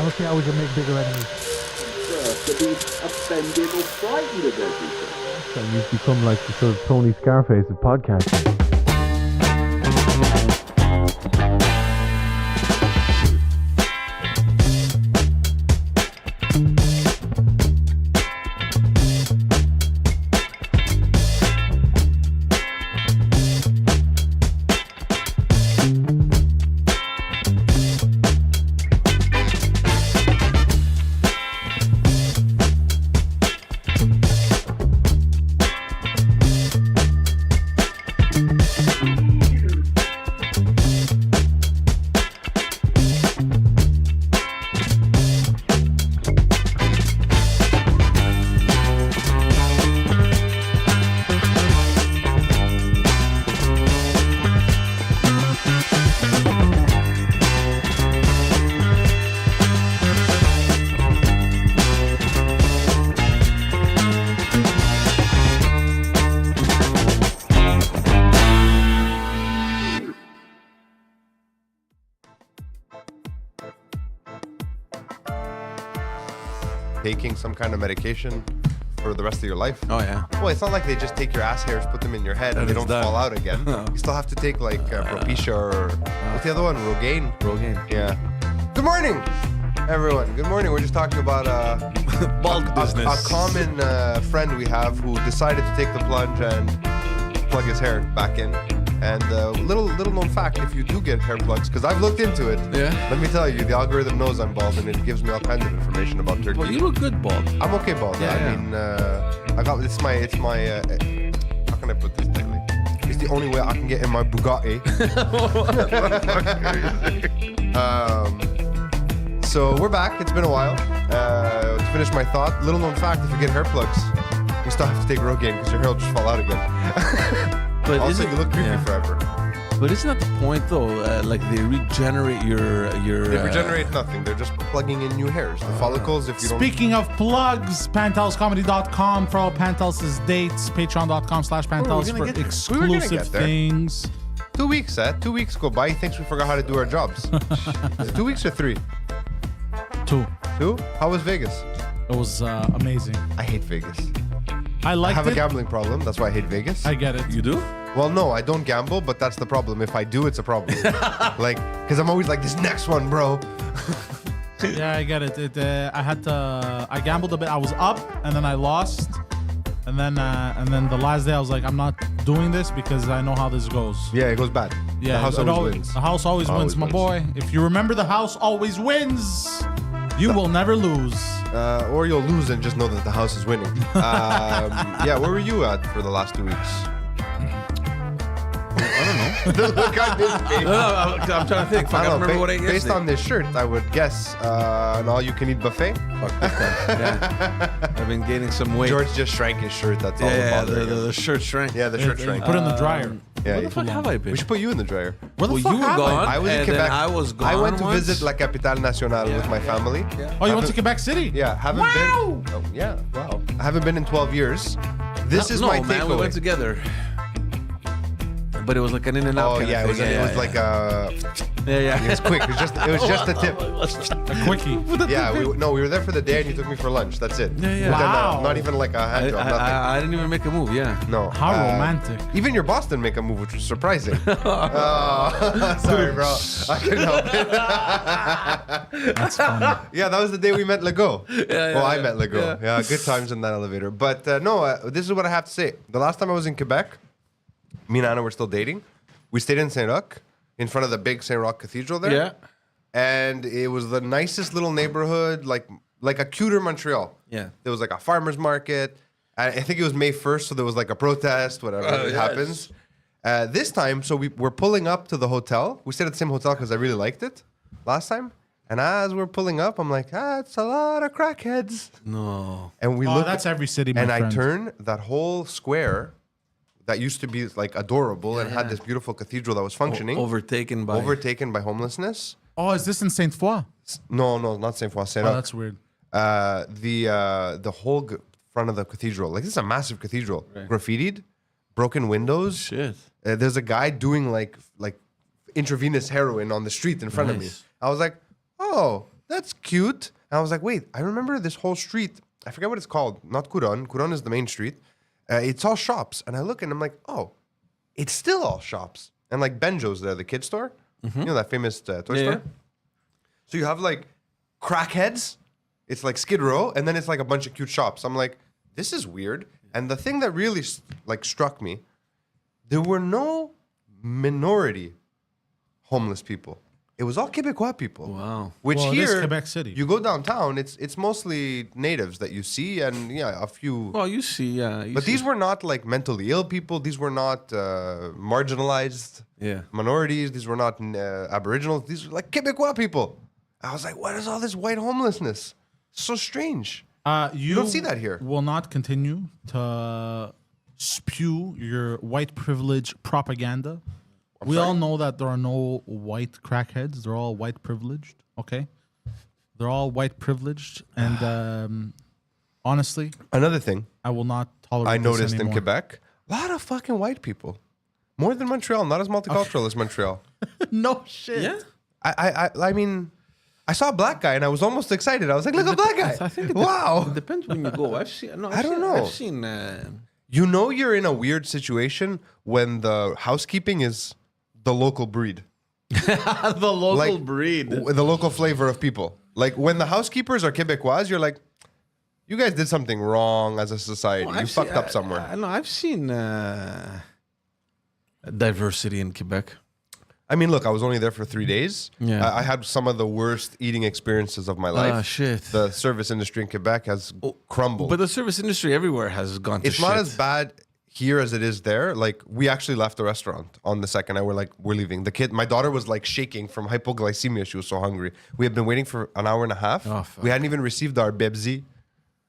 I don't see how we can make bigger enemies. To be offended or frightened of everything. So you've become like the sort of Tony Scarface of podcasting. Taking some kind of medication for the rest of your life. Oh yeah. Well, it's not like they just take your ass hairs, put them in your head, and they don't fall out again. You still have to take like Propecia or what's the other one? Rogaine. Yeah. Good morning, everyone. Good morning. We're just talking about a common friend we have who decided to take the plunge and plug his hair back in. And little known fact, if you do get hair plugs, because I've looked into it. Yeah. Let me tell you, the algorithm knows I'm bald, and it gives me all kinds of information about turkey. But you look good bald. I'm okay bald. Yeah, I mean, I got it's my. How can I put this tightly? It's the only way I can get in my Bugatti. So we're back. It's been a while. To finish my thought, little known fact: if you get hair plugs, you still have to take Rogaine because your hair will just fall out again. But also, you look creepy forever. But isn't that the point though? Like they regenerate your. They regenerate nothing. They're just plugging in new hairs. The follicles. If you Speaking of plugs, PantelsComedy.com for all Pantelis' dates. Patreon.com/Pantelis for exclusive things. 2 weeks, 2 weeks go by. He thinks we forgot how to do our jobs. 2 weeks or 3? 2. 2? How was Vegas? It was amazing. I hate Vegas. I liked I have it. a gambling problem. That's why I hate Vegas. I get it. You do? Well, no, I don't gamble, but that's the problem. If I do, it's a problem. Like, because I'm always like, this next one, bro. Yeah, I get it. I gambled a bit. I was up and then I lost. And then the last day I was like, I'm not doing this because I know how this goes. Yeah, it goes bad. Yeah, the house always wins. The house always wins, my boy. If you remember, the house always wins. You will never lose. Or you'll lose and just know that the house is winning. Yeah, where were you at for the last 2 weeks? I don't know. Look on his face. I'm trying to think. Fuck, I don't remember what I ate Based yesterday. on this shirt, I would guess an all-you-can-eat buffet. Fuck this guy. Yeah. I've been gaining some weight. George just shrank his shirt. That's all yeah, bothering him. the shirt shrank. Yeah, the shirt shrank. Put it in the dryer. Yeah, Where the fuck have I been? we should put you in the dryer. Where the Well, fuck you were have gone. I was in and then Quebec. I was gone I went to once. visit La Capitale Nationale with my family. Yeah. Oh, you went to Quebec City? Yeah, haven't been. Oh, yeah, wow. I haven't been in 12 years. This is my man, we takeaway. went together. But it was like an in and out. Oh kind yeah, of it was, thing. it was like a. Yeah. It was quick. It was just a tip. A quickie. Yeah, we were there for the day, and you took me for lunch. That's it. Yeah. But then, Wow. not even like a hand job. Nothing. I didn't even make a move. Yeah. No. How romantic. Even your boss didn't make a move, which was surprising. Oh, sorry, bro. I couldn't help it. That's funny. Yeah, that was the day we met Lego. yeah, Well, I yeah. met Lego. Yeah, good times in that elevator. But no, this is what I have to say. The last time I was in Quebec, me and Anna were still dating. We stayed in Saint Roch, in front of the big Saint Roch Cathedral there. Yeah. And it was the nicest little neighborhood, like a cuter Montreal. Yeah. There was like a farmer's market. I think it was May 1st, so there was like a protest, whatever yes. happens. This time, so we're pulling up to the hotel. We stayed at the same hotel because I really liked it last time. And as we're pulling up, I'm like, it's a lot of crackheads. No. And we Oh, look, that's every city, my and friend. I turn that whole square that used to be like adorable and had this beautiful cathedral that was functioning, Overtaken by. homelessness. Oh, is this in Saint Foy? No, not Saint Foy, Saint Oh, Roch. that's weird. The whole front of the cathedral, like this is a massive cathedral, graffitied, broken windows. Shit. There's a guy doing like intravenous heroin on the street in front of me. Nice. I was like, oh, that's cute. And I was like, wait, I remember this whole street. I forget what it's called. Not Curon. Curon is the main street. It's all shops. And I look and I'm like, oh, it's still all shops. And like Benjo's there, the kid store. You know that famous toy store? So you have like crackheads. It's like Skid Row. And then it's like a bunch of cute shops. I'm like, this is weird. And the thing that really like struck me, there were no minority homeless people. It was all Quebecois people. Wow. Which Well, it is here, Quebec City. you go downtown, it's mostly natives that you see, and a few. Well, you see, But these were not like mentally ill people. These were not marginalized minorities. These were not Aboriginals. These were like Quebecois people. I was like, what is all this white homelessness? So strange. You don't see that here. Will not continue to spew your white privilege propaganda. We all know that there are no white crackheads. They're all white privileged. Okay, they're all white privileged, and honestly, Another thing I will not tolerate. I this noticed in anymore. Quebec, a lot of fucking white people. More than Montreal, not as multicultural as Montreal. No shit. Yeah. I mean, I saw a black guy and I was almost excited. I was like, look, a black guy. I think it Wow. It depends when you go. I've seen. No, I don't know. I've seen. You know you're in a weird situation when the housekeeping is the local breed. the local Like, breed. The local flavor of people. Like when the housekeepers are Quebecois, you're like, you guys did something wrong as a society. Well, you I've fucked seen- up somewhere. I know. I've seen diversity in Quebec. I mean, look, I was only there for 3 days. Yeah. I had some of the worst eating experiences of my life. Ah, shit. The service industry in Quebec has crumbled. But the service industry everywhere has gone to It's shit. not as bad here as it is there. Like we actually left the restaurant on the second night. We're leaving. My daughter was like shaking from hypoglycemia. She was so hungry. We had been waiting for an hour and a half. Oh, fuck. We hadn't even received our bibsy.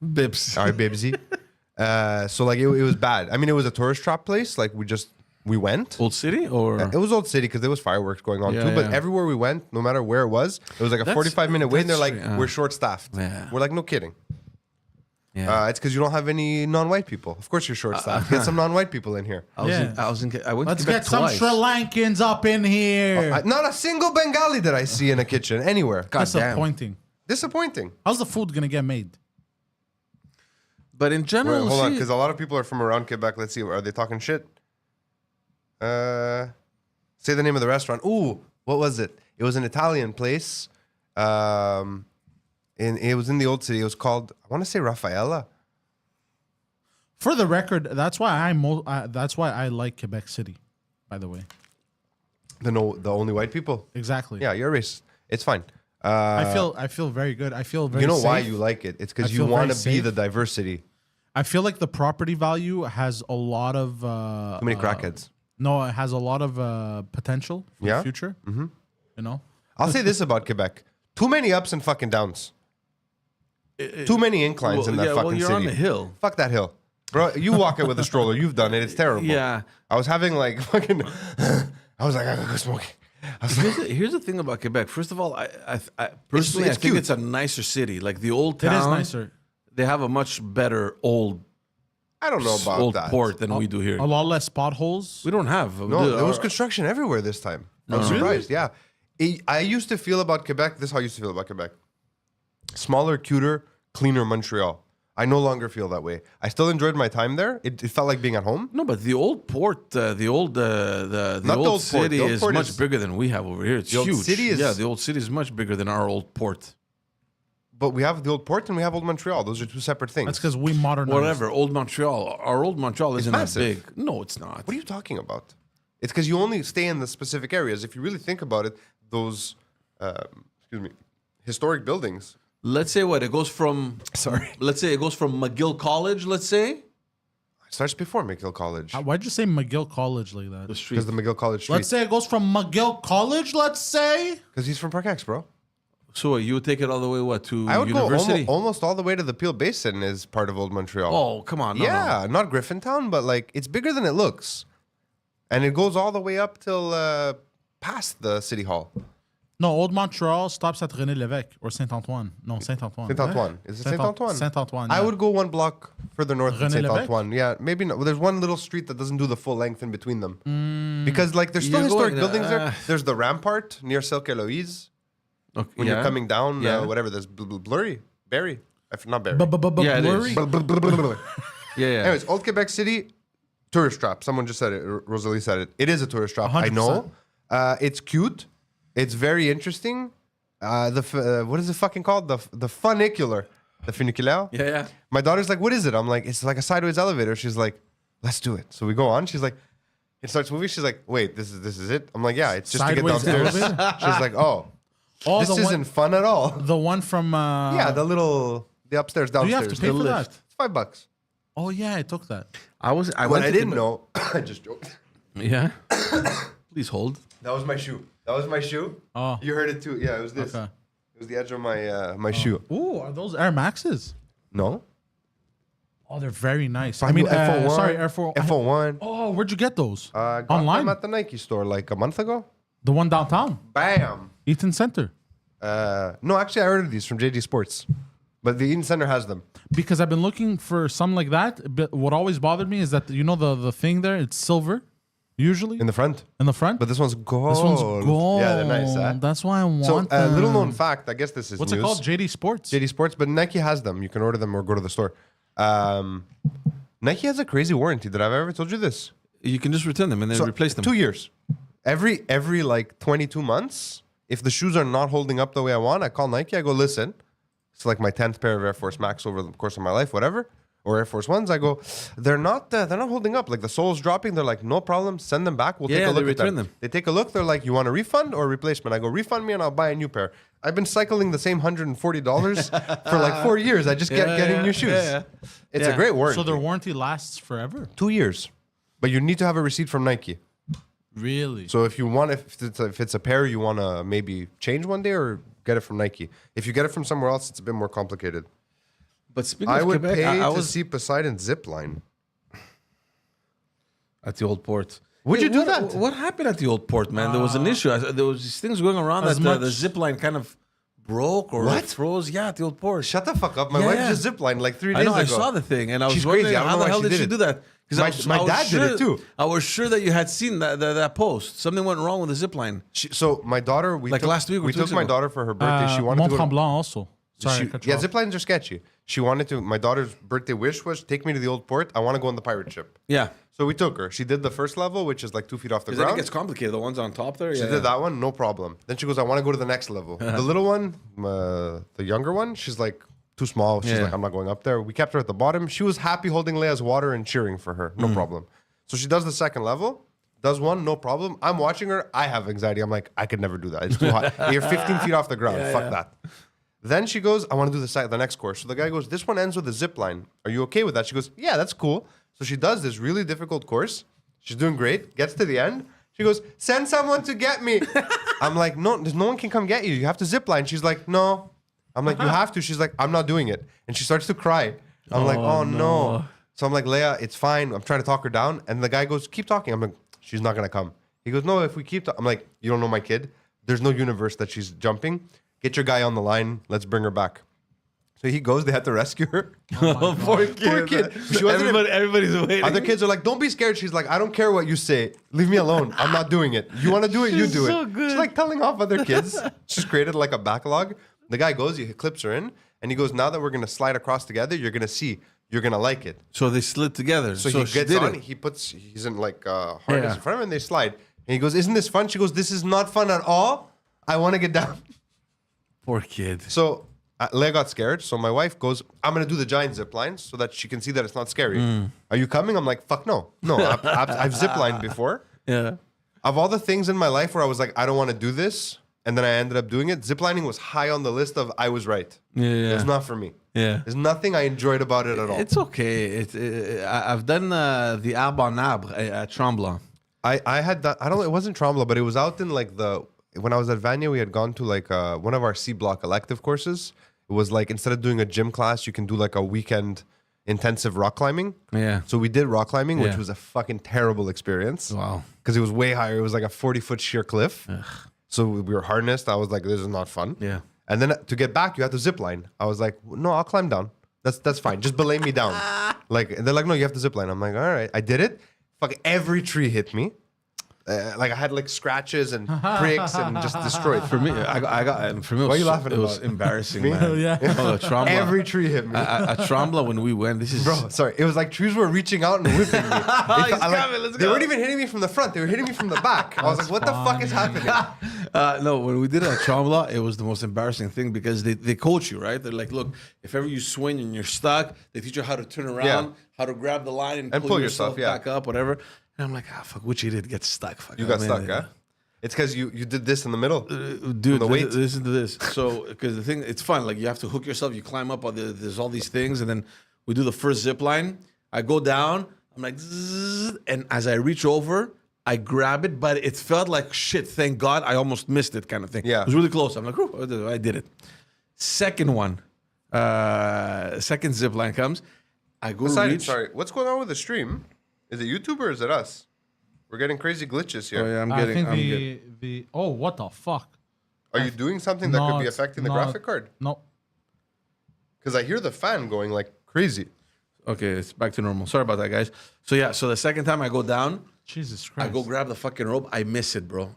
Bips. Our bibsy. So like it was bad. I mean, it was a tourist trap place. Like we went. Old City or It was Old City because there was fireworks going on Yeah, too. But yeah. everywhere we went, no matter where it was like a That's- 45-minute wait. And they're like, that's right, we're short-staffed. Yeah. We're like, no kidding. yeah. It's because you don't have any non-white people. Of course you're short-staffed. Get some non-white people in here. I went Let's to Quebec get some twice. Sri Lankans up in here. Not a single Bengali did I see in a kitchen anywhere. God damn. Disappointing. Disappointing. How's the food gonna get made? But in general, Wait, hold on, see- because a lot of people are from around Quebec. Let's see. Are they talking shit? Say the name of the restaurant. Ooh, what was it? It was an Italian place. It was in the Old City. It was called, I want to say Raffaella. For the record, that's why I like Quebec City. By the way, The only white people. exactly. Yeah, you're racist. It's fine. I feel very good. I feel very. You know why safe. you like it? It's I because you feel want very to be safe. the diversity. I feel like the property value has a lot of Too many crackheads. No, it has a lot of potential for Yeah? the future. Mm-hmm. You know, I'll say this about Quebec: too many ups and fucking downs. Too many inclines in that yeah, fucking well, you're city. on the hill. Fuck that hill, bro. You walk it with a stroller. You've done it. It's terrible. Yeah. I was having like fucking. I was like, I gotta go smoking. I was like, Here's the thing about Quebec. First of all, I personally it's I think cute. it's a nicer city. Like the old it town, is nicer. They have a much better old I don't know about old that. port than we do here. A lot less potholes. We don't have. No, there was construction everywhere this time. I was Really? surprised. Yeah, I used to feel about Quebec. This is how I used to feel about Quebec: smaller, cuter, cleaner Montreal. I no longer feel that way. I still enjoyed my time there. It felt like being at home. No, but the old port, the old Not old the old port. city The old is port much is- bigger than we have over here. It's The old huge. city is- yeah, the old city is much bigger than our old port. But we have the old port and we have old Montreal. Those are two separate things. That's because we modernized. Whatever, old Montreal. Our old Montreal isn't that massive. big. No, it's not. What are you talking about? It's because you only stay in the specific areas. If you really think about it, those historic buildings. Let's say what it goes from. Sorry. Let's say it goes from McGill College. Let's say It starts before McGill College. Why'd you say McGill College like that? the street. Because the McGill College Let's Street. say it goes from McGill College. Let's say. Because he's from Park X, bro. So what, you would take it all the way what to I would university? go almost all the way to the Peel Basin is part of Old Montreal. Oh, come on! No, yeah, not Griffintown, but like it's bigger than it looks. And it goes all the way up till past the City Hall. No, Old Montreal stops at René Lévesque or Saint Antoine. No, Saint Antoine. Saint Antoine. Is it Saint Antoine? Saint Antoine. I yeah. would go one block further north than René Saint Lévesque? Antoine. Yeah, maybe not. Well, there's one little street that doesn't do the full length in between them. Because like there's still You're historic going, buildings there. There's the Rampart near Silke Eloise. Okay, When you're yeah. coming down, Yeah. whatever, there's blurry. Berry. Not berry. Yeah, it is. Blurry? Yeah, yeah. Anyways, Old Quebec City, tourist trap. Someone just said it. Rosalie said it. It is a tourist trap. I 100%. know. It's cute. It's very interesting. What is it fucking called? The funicular. The funicular? Yeah, yeah. My daughter's like, what is it? I'm like, it's like a sideways elevator. She's like, let's do it. So we go on. She's like, it starts moving. She's like, wait, this is it? I'm like, yeah, it's just to Sideways get downstairs. elevator? She's like, oh, this the isn't fun at all. The one from. Yeah, the upstairs, Do downstairs. you have to pay the for lift. that? It's $5. Oh yeah, I took that. I What went I to didn't Quebec- know, I just joked. Yeah. Please hold. That was my shoe. That was my shoe. Oh. You heard it too. Yeah, it was this. Okay. It was the edge of my shoe. Ooh, are those Air Maxes? No. Oh, they're very nice. I mean, F01. Sorry, Air 4. F01. Oh, where'd you get those? Got Online? them at the Nike store like a month ago. The one downtown, Bam. Eaton Center. No, actually, I ordered these from JD Sports, but the Eden Center has them. Because I've been looking for some like that. But what always bothered me is that the thing there, it's silver, usually In the front. in the front. But this one's gold. This one's gold. Yeah, they're nice. Huh? That's why I want So, them. little known fact, I guess this is What's news. it called? JD Sports. JD Sports, but Nike has them. You can order them or go to the store. Nike has a crazy warranty. Did I ever told you this? You can just return them and then So, replace them. 2 years. Every like 22 months, if the shoes are not holding up the way I want, I call Nike. I go, listen, it's like my 10th pair of Air Force Max over the course of my life, whatever, or Air Force Ones. I go, they're not holding up. Like the sole's dropping. They're like, no problem. Send them back. We'll take Yeah, a look they at return them. They take a look. They're like, you want a refund or a replacement? I go, refund me and I'll buy a new pair. I've been cycling the same $140 for like 4 years. I just kept getting new shoes. It's a Yeah. great warranty. So their warranty lasts forever. 2 years, but you need to have a receipt from Nike. Really? So if you want, if it's a pair you want to maybe change one day or get it from Nike. If you get it from somewhere else, it's a bit more complicated. But speaking I of would Quebec, pay I to was see Poseidon zip line. at the old port. Would you do what, that? What happened at the old port, man? There was an issue. There was these things going around As that much- the zip line kind of broke or What? froze. Yeah, at the old port. Shut the fuck up. My Yeah, wife yeah. just zip lined like 3 days I know. ago. I saw the thing, and I was She's wondering crazy. I don't how know the why hell she did she did do it. that? 'Cause My dad did it too. I was sure that you had seen that post. Something went wrong with the zip line. So my daughter, Like last week or we 2 took weeks my ago. daughter for her birthday. She wanted Mont to go. Tremblant also. Sorry, She, I cut you yeah, off. zip lines are sketchy. She wanted to. My daughter's birthday wish was take me to the old port. I want to go on the pirate ship. Yeah, So we took her. She did the first level, which is like 2 feet off the because then it ground. gets complicated. The ones on top there. She Yeah, did that one, no problem. Then she goes, I want to go to the next level. The little one, the younger one, she's like too small. She's Yeah. like, I'm not going up there. We kept her at the bottom. She was happy holding Leia's water and cheering for her. No problem. So she does the second level, does one, no problem. I'm watching her. I have anxiety. I'm like, I could never do that. It's too hot. You're 15 feet off the ground. Fuck that. Then she goes, I want to do the next course. So the guy goes, this one ends with a zip line. Are you okay with that? She goes, yeah, that's cool. So she does this really difficult course. She's doing great. Gets to the end. She goes, send someone to get me. I'm like, no one can come get you. You have to zip line. She's like, no. I'm like, you have to. She's like, I'm not doing it. And she starts to cry. I'm like, oh no. So I'm like, Leia, it's fine. I'm trying to talk her down. And the guy goes, keep talking. I'm like, she's not going to come. He goes, no, if we keep I'm like, you don't know my kid. There's no universe that she's jumping. Get your guy on the line. Let's bring her back. So he goes. They had to rescue her. Poor kid. Poor kid. She wasn't Everybody's waiting. Other kids are like, don't be scared. She's like, I don't care what you say. Leave me alone. I'm not doing it. You want to do it? You do so it. good. She's like telling off other kids. She's created like a backlog. The guy goes, he clips her in, and he goes, now that we're going to slide across together, you're going to see. You're going to like it. So they slid together. So he she gets did on. it. He's in like harness Yeah. in front of him, and they slide. And he goes, isn't this fun? She goes, this is not fun at all. I want to get down. Poor kid. So Leia got scared. So my wife goes, I'm going to do the giant zip lines so that she can see that it's not scary. Are you coming? I'm like, fuck no. No, I've zip lined before. Yeah. Of all the things in my life where I was like, I don't want to do this, and then I ended up doing it, ziplining was high on the list of I was right. Yeah. It's not for me. Yeah. There's nothing I enjoyed about it at all. It's okay. I've done the Arbre en Arbre at Tremblant. I had that. I don't know. It wasn't Tremblant, but it was out in like when I was at Vanier, we had gone to like one of our C block elective courses. It was like instead of doing a gym class, you can do like a weekend intensive rock climbing. Yeah. So we did rock climbing, which Yeah. was a fucking terrible experience. Wow. Because it was way higher. It was like a 40-foot sheer cliff. So we were harnessed. I was like, this is not fun. Yeah. And then to get back, you have to zip line. I was like, no, I'll climb down. That's fine. Just belay me down. Like, and they're like, no, you have to zip line. I'm like, all right. I did it. Fuck, every tree hit me. Like I had like scratches and pricks and just destroyed. For me, for me, Why are you laughing it was about it? embarrassing, man. Yeah. Oh, Tremblant. Every tree hit me. At Tremblant when we went, this is Bro, sorry. It was like trees were reaching out and whipping me. They weren't even hitting me from the front. They were hitting me from the back. I was like, what the fuck is happening? No, when we did it at Tremblant, it was the most embarrassing thing because they coach you, right? They're like, look, if ever you swing and you're stuck, they teach you how to turn around, how to grab the line and pull yourself back up, whatever. And I'm like, fuck, which idiot gets stuck? Fuck, You got stuck, huh? It's because you did this in the middle. Dude, the weight? listen to this. So, because the thing, it's fun. Like, you have to hook yourself. You climb up. There's all these things. And then we do the first zip line. I go down. I'm like, zzz, and as I reach over, I grab it. But it felt like shit. Thank God I almost missed it kind of thing. Yeah. It was really close. I'm like, oh, I did it. Second one. Second zip line comes. I go Poseidon, reach. sorry. What's going on with the stream? Is it YouTube or is it us? We're getting crazy glitches here. Oh, yeah, I think I'm getting. the oh, what the fuck? Are you doing something that could be affecting the graphic card? No. Because I hear the fan going like crazy. Okay, it's back to normal. Sorry about that, guys. So yeah, so the second time I go down, Jesus Christ. I go grab the fucking rope. I miss it, bro.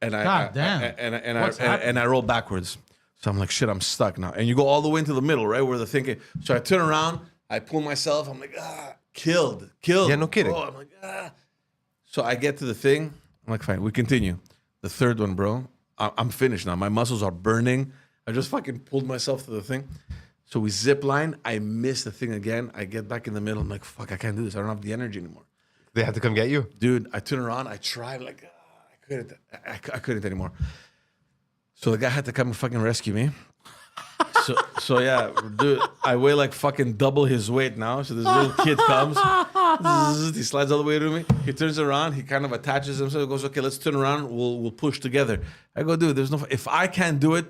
And God damn. And I roll backwards. So I'm like, shit, I'm stuck now. And you go all the way into the middle, right, where the thing. So I turn around, I pull myself. I'm like, killed. Yeah, no kidding. Bro, I'm like, So I get to the thing. I'm like, fine, we continue. The third one, bro. I'm finished now. My muscles are burning. I just fucking pulled myself to the thing. So we zip line. I miss the thing again. I get back in the middle. I'm like, fuck, I can't do this. I don't have the energy anymore. They have to come get you. Dude, I turn around. I tried. Like, I couldn't anymore. So the guy had to come and fucking rescue me. So yeah, dude, I weigh like fucking double his weight now. So this little kid comes, he slides all the way to me. He turns around, he kind of attaches himself. He goes, okay, let's turn around. We'll push together. I go, dude, there's no. If I can't do it,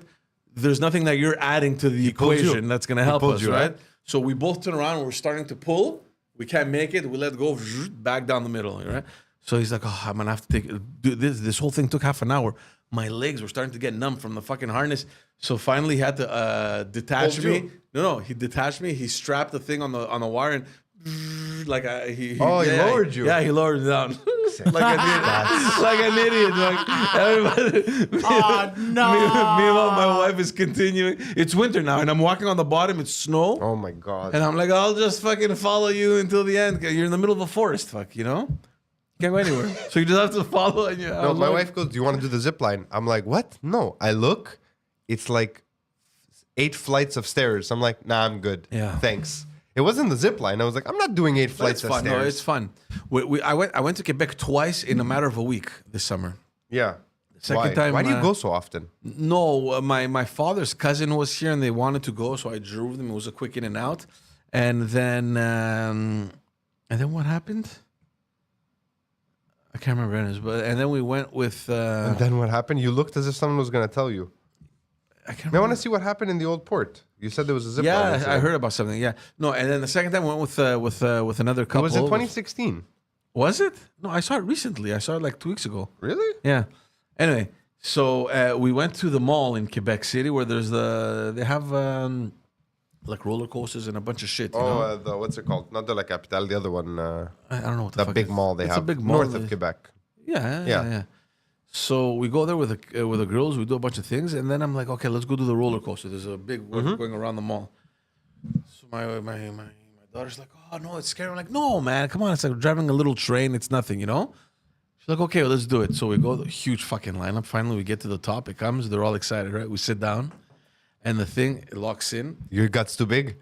there's nothing that you're adding to the equation that's gonna help us, right? So we both turn around. We're starting to pull. We can't make it. We let go, back down the middle, right? So he's like, oh, I'm gonna have to take. Dude, this whole thing took half an hour. My legs were starting to get numb from the fucking harness. So finally, he had to detach me. No, he detached me. He strapped the thing on the wire and like he lowered you. Yeah, he lowered it down like an idiot. Like everybody. Oh, no. Meanwhile, my wife is continuing. It's winter now, and I'm walking on the bottom. It's snow. Oh my God. And I'm like, I'll just fucking follow you until the end. You're in the middle of a forest, fuck, you know? Can't go anywhere. So you just have to follow. And no, my wife goes, do you want to do the zip line? I'm like, what? No. I look, it's like 8 flights of stairs. I'm like, nah, I'm good. Yeah. Thanks. It wasn't the zip line. I was like, I'm not doing 8 flights of fun. stairs. No, it's fun. I went to Quebec twice in a matter of a week this summer. Yeah. Second time. Why do you go so often? No, my father's cousin was here and they wanted to go, so I drove them. It was a quick in and out. And then what happened? I can't remember anyways, and then we went with. And then what happened? You looked as if someone was going to tell you. I want to see what happened in the old port. You said there was a zip line. Yeah, incident. I heard about something. Yeah, no, and then the second time we went with another couple. It was in 2016. Was it? No, I saw it recently. I saw it like 2 weeks ago. Really? Yeah. Anyway, so we went to the mall in Quebec City where they have like roller coasters and a bunch of shit. You know? The what's it called? Not the La Capitale, the other one. I don't know what the fuck big mall they it's have. a big mall north of Quebec. Yeah. So we go there with the girls. We do a bunch of things, and then I'm like, okay, let's go do the roller coaster. There's a big one going around the mall. So my daughter's like, oh no, it's scary. I'm like, no, man, come on. It's like driving a little train. It's nothing, you know. She's like, okay, well, let's do it. So we go, the huge fucking lineup. Finally, we get to the top. It comes. They're all excited, right? We sit down, and the thing it locks in. Your gut's too big.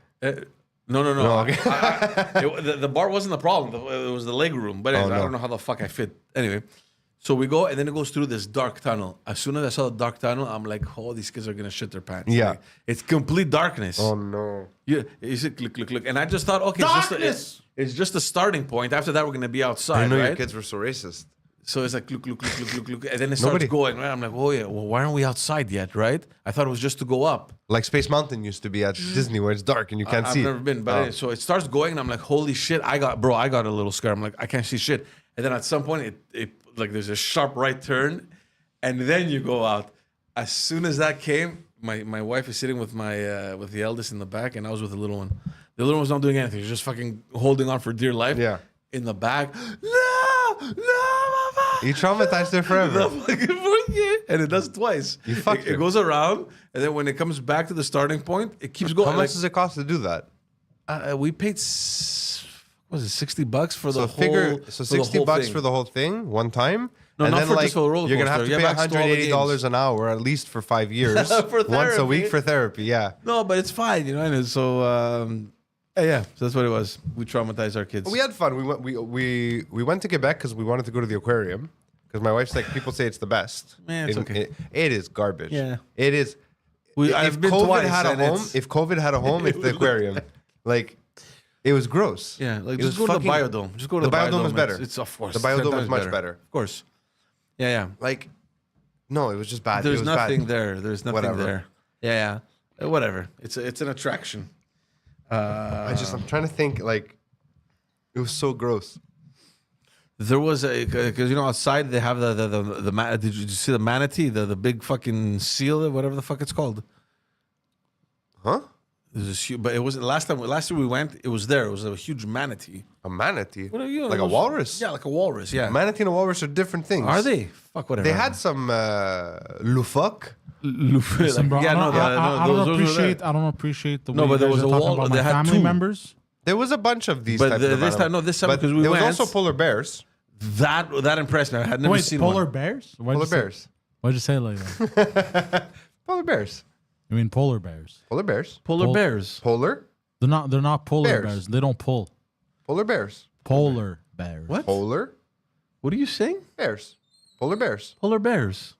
No. Okay. The bar wasn't the problem. It was the leg room. But anyways, I don't know how the fuck I fit. Anyway, so we go, and then it goes through this dark tunnel. As soon as I saw the dark tunnel, I'm like, oh, these kids are going to shit their pants. Yeah. Like, it's complete darkness. Oh, no. You see, look. And I just thought, okay, it's just a starting point. After that, we're going to be outside, I didn't know right? your kids were so racist. So it's like, look. And then it starts going, right? I'm like, oh, yeah, well, why aren't we outside yet, right? I thought it was just to go up. Like Space Mountain used to be at Disney where it's dark and you can't see. I've never been, but anyway, so it starts going, and I'm like, holy shit, I got a little scared. I'm like, I can't see shit. And then at some point, it like there's a sharp right turn, and then you go out. As soon as that came, my wife is sitting with with the eldest in the back, and I was with the little one. The little one's not doing anything; she's just fucking holding on for dear life. Yeah. In the back, no, mama. You traumatized her forever. And it does twice. You fucked it her. goes around, and then when it comes back to the starting point, it keeps going. How much does it cost to do that? We paid, what was it, $60 for the So figure, whole. so for the $60 whole thing. for the whole thing, one time? No, and not then for like, just for the roller you're going to have coaster. to You pay have access to all the $180 games. an hour, at least for 5 years. For once a week therapy. for therapy, yeah. No, but it's fine, you know. And so, yeah, so that's what it was. We traumatized our kids. We had fun. We went to Quebec because we wanted to go to the aquarium. Because my wife's like, people say it's the best. Man, it's okay. It is garbage. Yeah. It is. I've been COVID twice. had a and home, it's- if COVID had a home, it's the aquarium. Like, it was gross. Yeah, like It just was go to the biodome. Just go to the biodome. biodome is better. It's of course The biodome 10 is times much better. Of course. Yeah. Like, no, it was just bad. There's it was nothing bad. there. There's nothing Whatever. there. Yeah. Whatever. It's an attraction. I'm trying to think. Like, it was so gross. There was because outside they have the did you see the manatee, the big fucking seal, whatever the fuck it's called. Huh? There's this huge, but it wasn't last time we went. It was there. It was a huge manatee. A manatee? What are you? Like a walrus? Yeah, like a walrus. Yeah. A manatee and a walrus are different things. Are they? Fuck whatever. They had some loufoque. Listen, bro, Yeah, I those don't were appreciate. there. I don't appreciate the way No, but you there guys was are a talking wall- about they my had family two. members. There was a bunch of these But types this of animals. time- no, this time But because we there was went- also polar bears. That impressed me. I had never Wait, seen polar one. bears? Why'd Polar you say- bears. Why'd you say it like that? Polar bears. I mean, polar bears. Polar bears. Polar Pol- bears. Polar. They're not polar Bears. bears. They don't pull. Polar bears. Polar bears. What? Polar What are you saying? bears. Polar bears. Polar bears.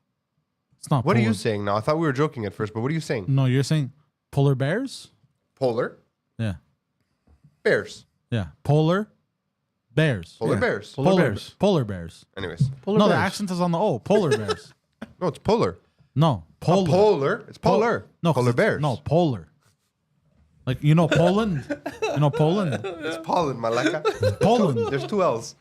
It's not. What are polar. you saying now? I thought we were joking at first, but what are you saying? No, you're saying polar bears. Polar Yeah, bears. yeah. Polar bears. Polar Yeah. bears. Polar bears. Polar bears. Anyways. Polar No, the bears. accent is on the O. Polar bears. No, it's polar. No, polar. Polar. It's polar. No, 'cause Polar it's- bears. No, polar. Like Poland. Poland. It's pollen, malaka. Poland. There's 2 L's.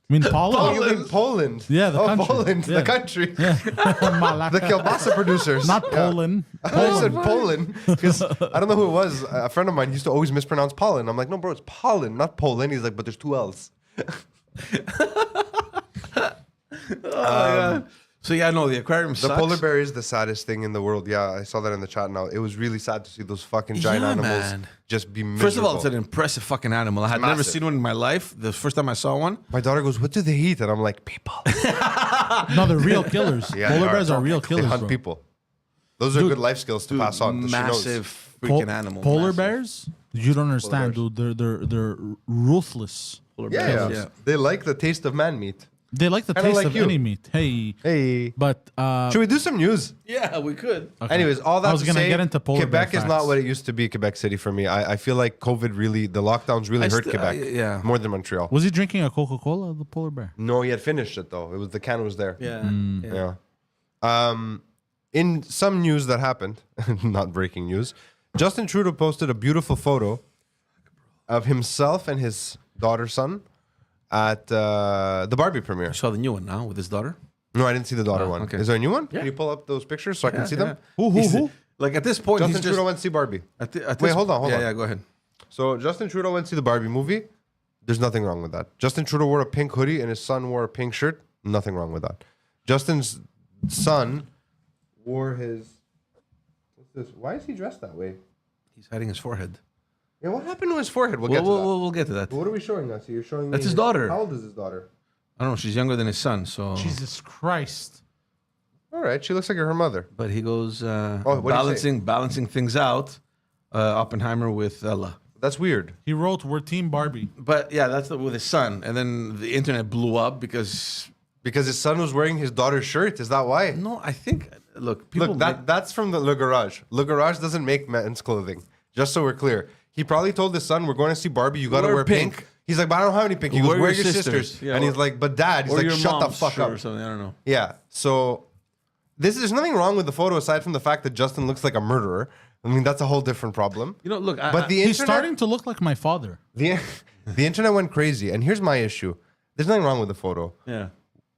I mean Oh, Poland. you mean Poland? Yeah, the oh, country. Poland, Yeah. the country. Malaka. The kielbasa producers. Not Yeah. Poland. I said Poland because I don't know who it was. A friend of mine used to always mispronounce pollen. I'm like, no, bro, it's pollen, not Poland. He's like, but there's 2 L's. So yeah, no, the aquarium The sucks. polar bear is the saddest thing in the world. Yeah, I saw that in the chat now. It was really sad to see those fucking giant Yeah, animals man. just be miserable. First of all, it's an impressive fucking animal. I had never massive. seen one in my life. The first time I saw one, My daughter goes, what do they eat? And I'm like, people. No, they're real killers. Yeah, Polar they bears are real They killers. hunt bro. people. Those are good life skills to pass on. 'cause she knows. massive Po- freaking animal. Polar massive. bears? You don't understand, dude. They're ruthless. Polar Yeah, bears, yeah. They like the taste of man meat. They like the Kinda taste like of you. any meat. Hey, Hey. but Should we do some news? Yeah, we could. Anyways, all that I was to gonna say, get into polar Quebec bear is not facts. what it used to be, Quebec City, for me. I feel like COVID really, the lockdowns really I hurt st- Quebec. yeah. More than Montreal. was he drinking a Coca-Cola? The polar bear. No, he had finished it, though. It was the can was there. Yeah. Yeah. In some news that happened, not breaking news, Justin Trudeau posted a beautiful photo of himself and his daughter's son at the Barbie premiere. I saw the new one now with his daughter. No, I didn't see the daughter one. okay. Is there a new one? Yeah. Can you pull up those pictures so I can see them? Who? Like at this point, Justin he's Trudeau just. went to see Barbie. At Wait, hold on. Yeah, go ahead. So Justin Trudeau went to see the Barbie movie. There's nothing wrong with that. Justin Trudeau wore a pink hoodie and his son wore a pink shirt. Nothing wrong with that. Justin's son wore his. What's this? Why is he dressed that way? He's hiding his forehead. Yeah, what happened to his forehead? We'll get to that. We'll get to that. What are we showing us? You're showing me That's his daughter. How old is his daughter? I don't know. She's younger than his son, so. Jesus Christ. All right, she looks like her mother. But he goes what do you say? balancing things out. Oppenheimer with Ella. That's weird. He wrote, "We're Team Barbie." But yeah, that's with his son, and then the internet blew up because Because his son was wearing his daughter's shirt. Is that why? no, I think look, people Look, that's from the Le Garage. Le Garage doesn't make men's clothing. Just so we're clear. He probably told his son, we're going to see Barbie, you got to Wear wear pink. pink. He's like, but I don't have any pink. He goes, Wear where your your sister's. sisters? Yeah, and or- he's like, but dad, he's or like, your shut the mom's fuck shirt up. or something. I don't know. Yeah. So there's nothing wrong with the photo aside from the fact that Justin looks like a murderer. I mean, that's a whole different problem. You know, look, But the He's internet, starting to look like my father. the internet went crazy. And here's my issue. There's nothing wrong with the photo. yeah.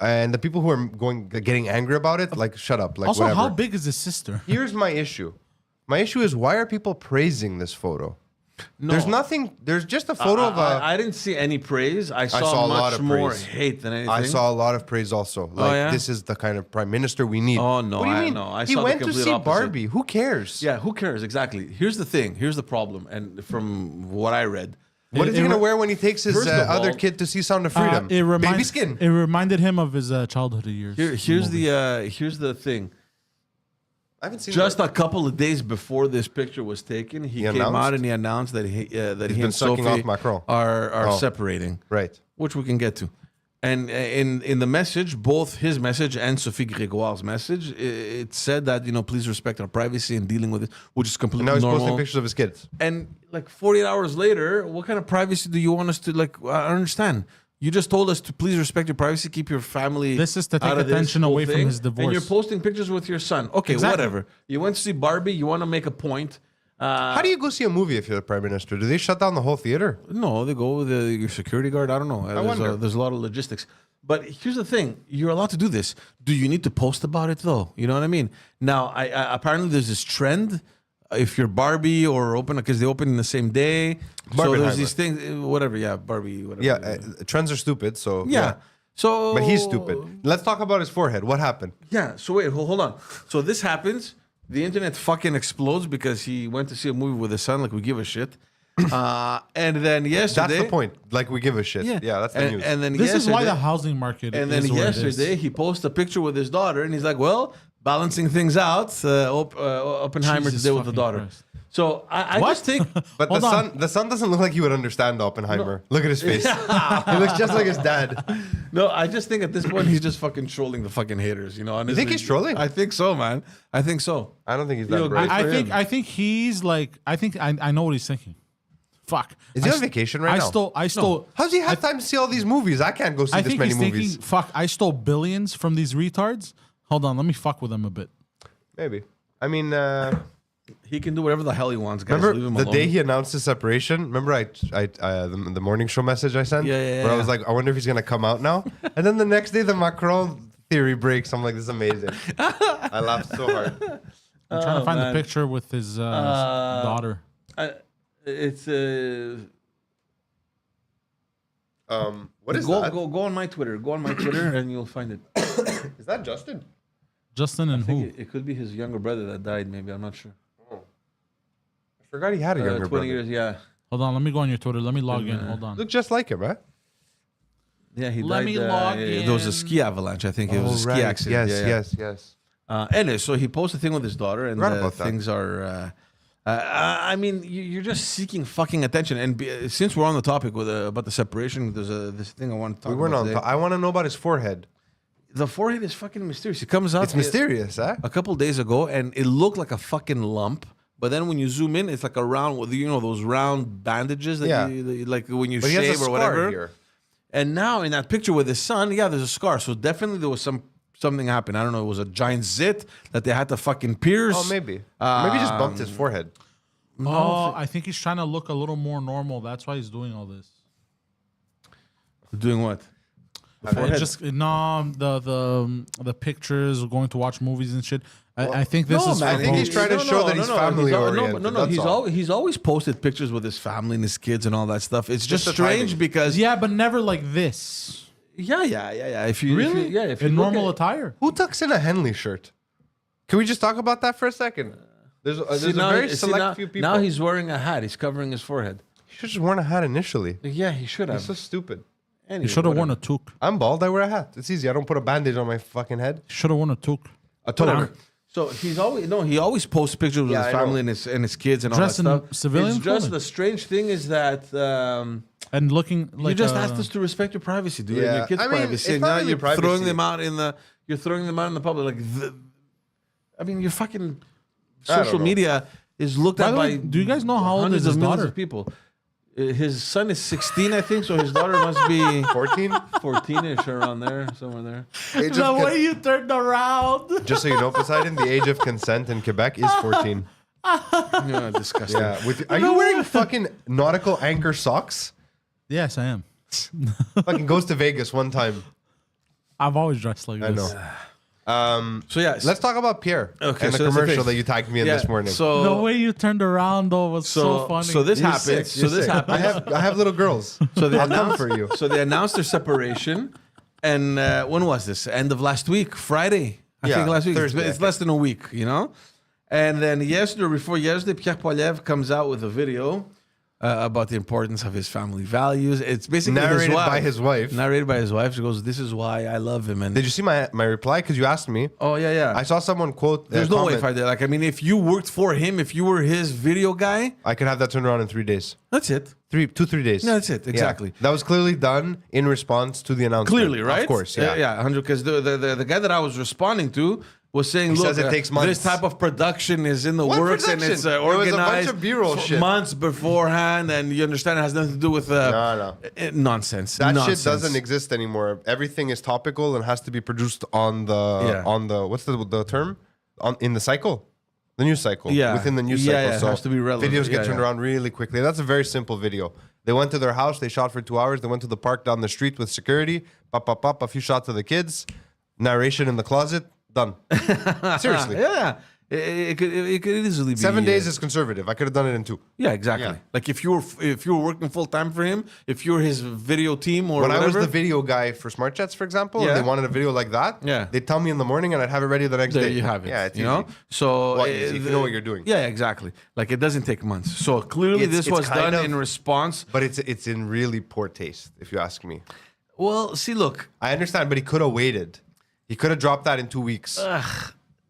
And the people who are getting angry about it, like, shut up. Like, Also, whatever. how big is his sister? Here's my issue. My issue is, why are people praising this photo? No. There's nothing. There's just a photo of a. I didn't see any praise. I saw, saw a lot much of more praise. hate than anything. I saw a lot of praise also. Like yeah? this is the kind of prime minister we need. Oh, no, What do you I mean? know. I he saw the went to complete see opposite. Barbie. Who cares? Yeah, who cares? Exactly. Here's the thing. Here's the problem. And from what I read, What is he gonna wear when he takes his First of other all- kid to see Sound of Freedom? Baby skin. It reminded him of his childhood years. here's the thing. I haven't seen Just that. a couple of days before this picture was taken, he came announced? out and he announced that he been and sucking Sophie off Macron. are Oh. separating, Right. which we can get to. And in the message, both his message and Sophie Grégoire's message, it said that please respect our privacy in dealing with it, which is completely Now he's normal. posting pictures of his kids. And like 48 hours later, what kind of privacy do you want us to I don't understand. You just told us to please respect your privacy, keep your family. This is to take out of this attention whole away from thing, his divorce. And you're posting pictures with your son. Okay, Exactly. whatever. You went to see Barbie. You want to make a point. How do you go see a movie if you're the prime minister? Do they shut down the whole theater? No, they go with your security guard. I don't know. wonder. There's a lot of logistics. But here's the thing: you're allowed to do this. Do you need to post about it though? You know what I mean? Now, I apparently there's this trend. If you're Barbie or open, because they open in the same day. So there's these things. Whatever. Yeah, Barbie. Whatever. Yeah, trends are stupid. So Yeah. So, But he's stupid. Let's talk about his forehead. What happened? Yeah. So wait, hold on. So this happens. The internet fucking explodes because he went to see a movie with his son. Like we give a shit. And then yesterday, That's the point. Like we give a shit. Yeah, that's the and, news. And then This is why the yesterday- housing market And then is where it is. yesterday he posted a picture with his daughter, and he's like, "Well, balancing things out, Oppenheimer Jesus today with the fucking daughter." Christ. So I What? just think But Hold on. the son doesn't look like he would understand Oppenheimer. Look at his face. He looks just like his dad. no, I just think at this point he's just fucking trolling the fucking haters. Honestly. think he's trolling? I think so, man. I think so. I don't think he's You that know, bright. I for think him. I think he's like I know what he's thinking. Fuck. Is he I on vacation right now? I stole. How's he have time to see all these movies? I can't go see I this think many he's movies. thinking. Fuck. I stole billions from these retards. Hold on. Let me fuck with them a bit. Maybe. I mean, He can do whatever the hell he wants, guys. remember Leave him the alone. day he announced his separation? Remember the morning show message I sent? Yeah, yeah, Where I yeah. was like, I wonder if he's gonna come out now. And then the next day the Macron theory breaks. I'm like, this is amazing. I laughed so hard. I'm trying to find man. the picture with his daughter. It's What is go, that? go on my Twitter. Go on my Twitter and you'll find it. Is that Justin? Justin and I think who? it could be his younger brother that died. Maybe I'm not sure. I forgot he had a younger 20 brother. years. Yeah. Hold on. Let me go on your Twitter. Let me log in. Hold on. Look just like him, right? Yeah, he Let died. me log There was a in. ski avalanche. I think it was a ski accident. Yes, Yeah, yeah. yes. Anyway, so he posted a thing with his daughter, and Right about that. things are. I mean, you're just seeking fucking attention. And since we're on the topic with about the separation, there's this thing I want to talk We weren't about on. today. I want to know about his forehead. The forehead is fucking mysterious. It comes out. It's mysterious, huh? A couple days ago, and it looked like a fucking lump. But then when you zoom in, it's like a round with those round bandages that Yeah. you, like when you But he has a shave scar or whatever. here. And now in that picture with his son, yeah, there's a scar. So definitely there was something happened. I don't know. It was a giant zit that they had to fucking pierce. Oh, maybe. Maybe he just bumped his forehead. Oh, I think he's trying to look a little more normal. That's why he's doing all this. Doing what? Just the pictures, going to watch movies and shit. I think this is. man, I think he's trying to show that he's family oriented. No, That's all. he's always posted pictures with his family and his kids and all that stuff. It's just the strange timing. because Yeah, but never like this. yeah. If you Really? if you In look normal at- attire. Who tucks in a Henley shirt? Can we just talk about that for a second? There's a very select few people. Now he's wearing a hat. He's covering his forehead. He should have worn a hat initially. Yeah, he should have. He's so stupid. Anyway, He should have worn whatever. a toque. I'm bald. I wear a hat. It's easy. I don't put a bandage on my fucking head. Should have worn a toque. A toque. So he always posts pictures with Yeah, his I family and his kids and Dressed in all that stuff. civilian It's just clothing. the strange thing is that And looking like you just asked us to respect your privacy, dude, and Yeah. your kids' I mean, privacy. it's And not now really you're privacy. throwing them out in the public. I mean, your fucking don't social know. media is looked By at the by. way, do you guys know how old hundreds is his of millions daughter? of people? His son is 16, I think, so his daughter must be 14? 14ish around there, somewhere there. Age of con- you turned around. just so you know, Poseidon, the age of consent in Quebec is 14. Yeah, disgusting. Yeah. Are you wearing fucking nautical anchor socks? Yes, I am. Fucking goes to Vegas one time. I've always dressed like I this. know. So yeah, Let's talk about Pierre and the so that's the commercial thing. that you tagged me in this morning. So The way you turned around though was so funny. So this You're happens. sick, you're sick. I have little girls. So they I'll come announced for you. So they announced their separation, and when was this? End of last week, Friday. I Yeah, think last week. Thursday, It's I less than a week, you know. And then yesterday, or before yesterday, Pierre Poilievre comes out with a video about the importance of his family values. It's basically Narrated his wife. by his wife. Narrated by his wife. She goes, "This is why I love him." And Did you see my reply? Because you asked me. oh yeah. I saw someone quote. There's no way comment, if I did. Like, I mean, if you worked for him, if you were his video guy, I could have that turned around in 3 days. that's it. 3 days. Yeah, that's it. Exactly. Yeah. That was clearly done in response to the announcement. Clearly, right? Of course, yeah. Yeah, 100. Because the guy that I was responding to was saying, He look, says it takes months. this type of production is in the What works and production? it's It was a organized bunch of B-roll for shit. months beforehand, and you understand it has nothing to do with No. nonsense. That nonsense. shit doesn't exist anymore. Everything is topical and has to be produced on the what's the term? In the cycle? The news cycle. Yeah. Within the news Yeah, cycle. yeah, it So has to be relevant. videos get Yeah, turned yeah. around really quickly. That's a very simple video. They went to their house, they shot for 2 hours, they went to the park down the street with security, pop, a few shots of the kids, narration in the closet, done. Seriously. Yeah. It could easily be 7 days is conservative. I could have done it in 2. Yeah, exactly. Yeah. Like if you were working full time for him, if you were his video team or When I was whatever, the video guy for Smart Jets, for example, Yeah. and they wanted a video like that, Yeah. they'd tell me in the morning and I'd have it ready the next there day. you have it. Yeah, it's you easy. know. So What easy? If you know what you're doing. Yeah, exactly. Like it doesn't take months. So clearly, It's- this it's was kind done of- in response. But it's in really poor taste, if you ask me. Well, see, look, I understand, but he could have waited. He could have dropped that in 2 weeks.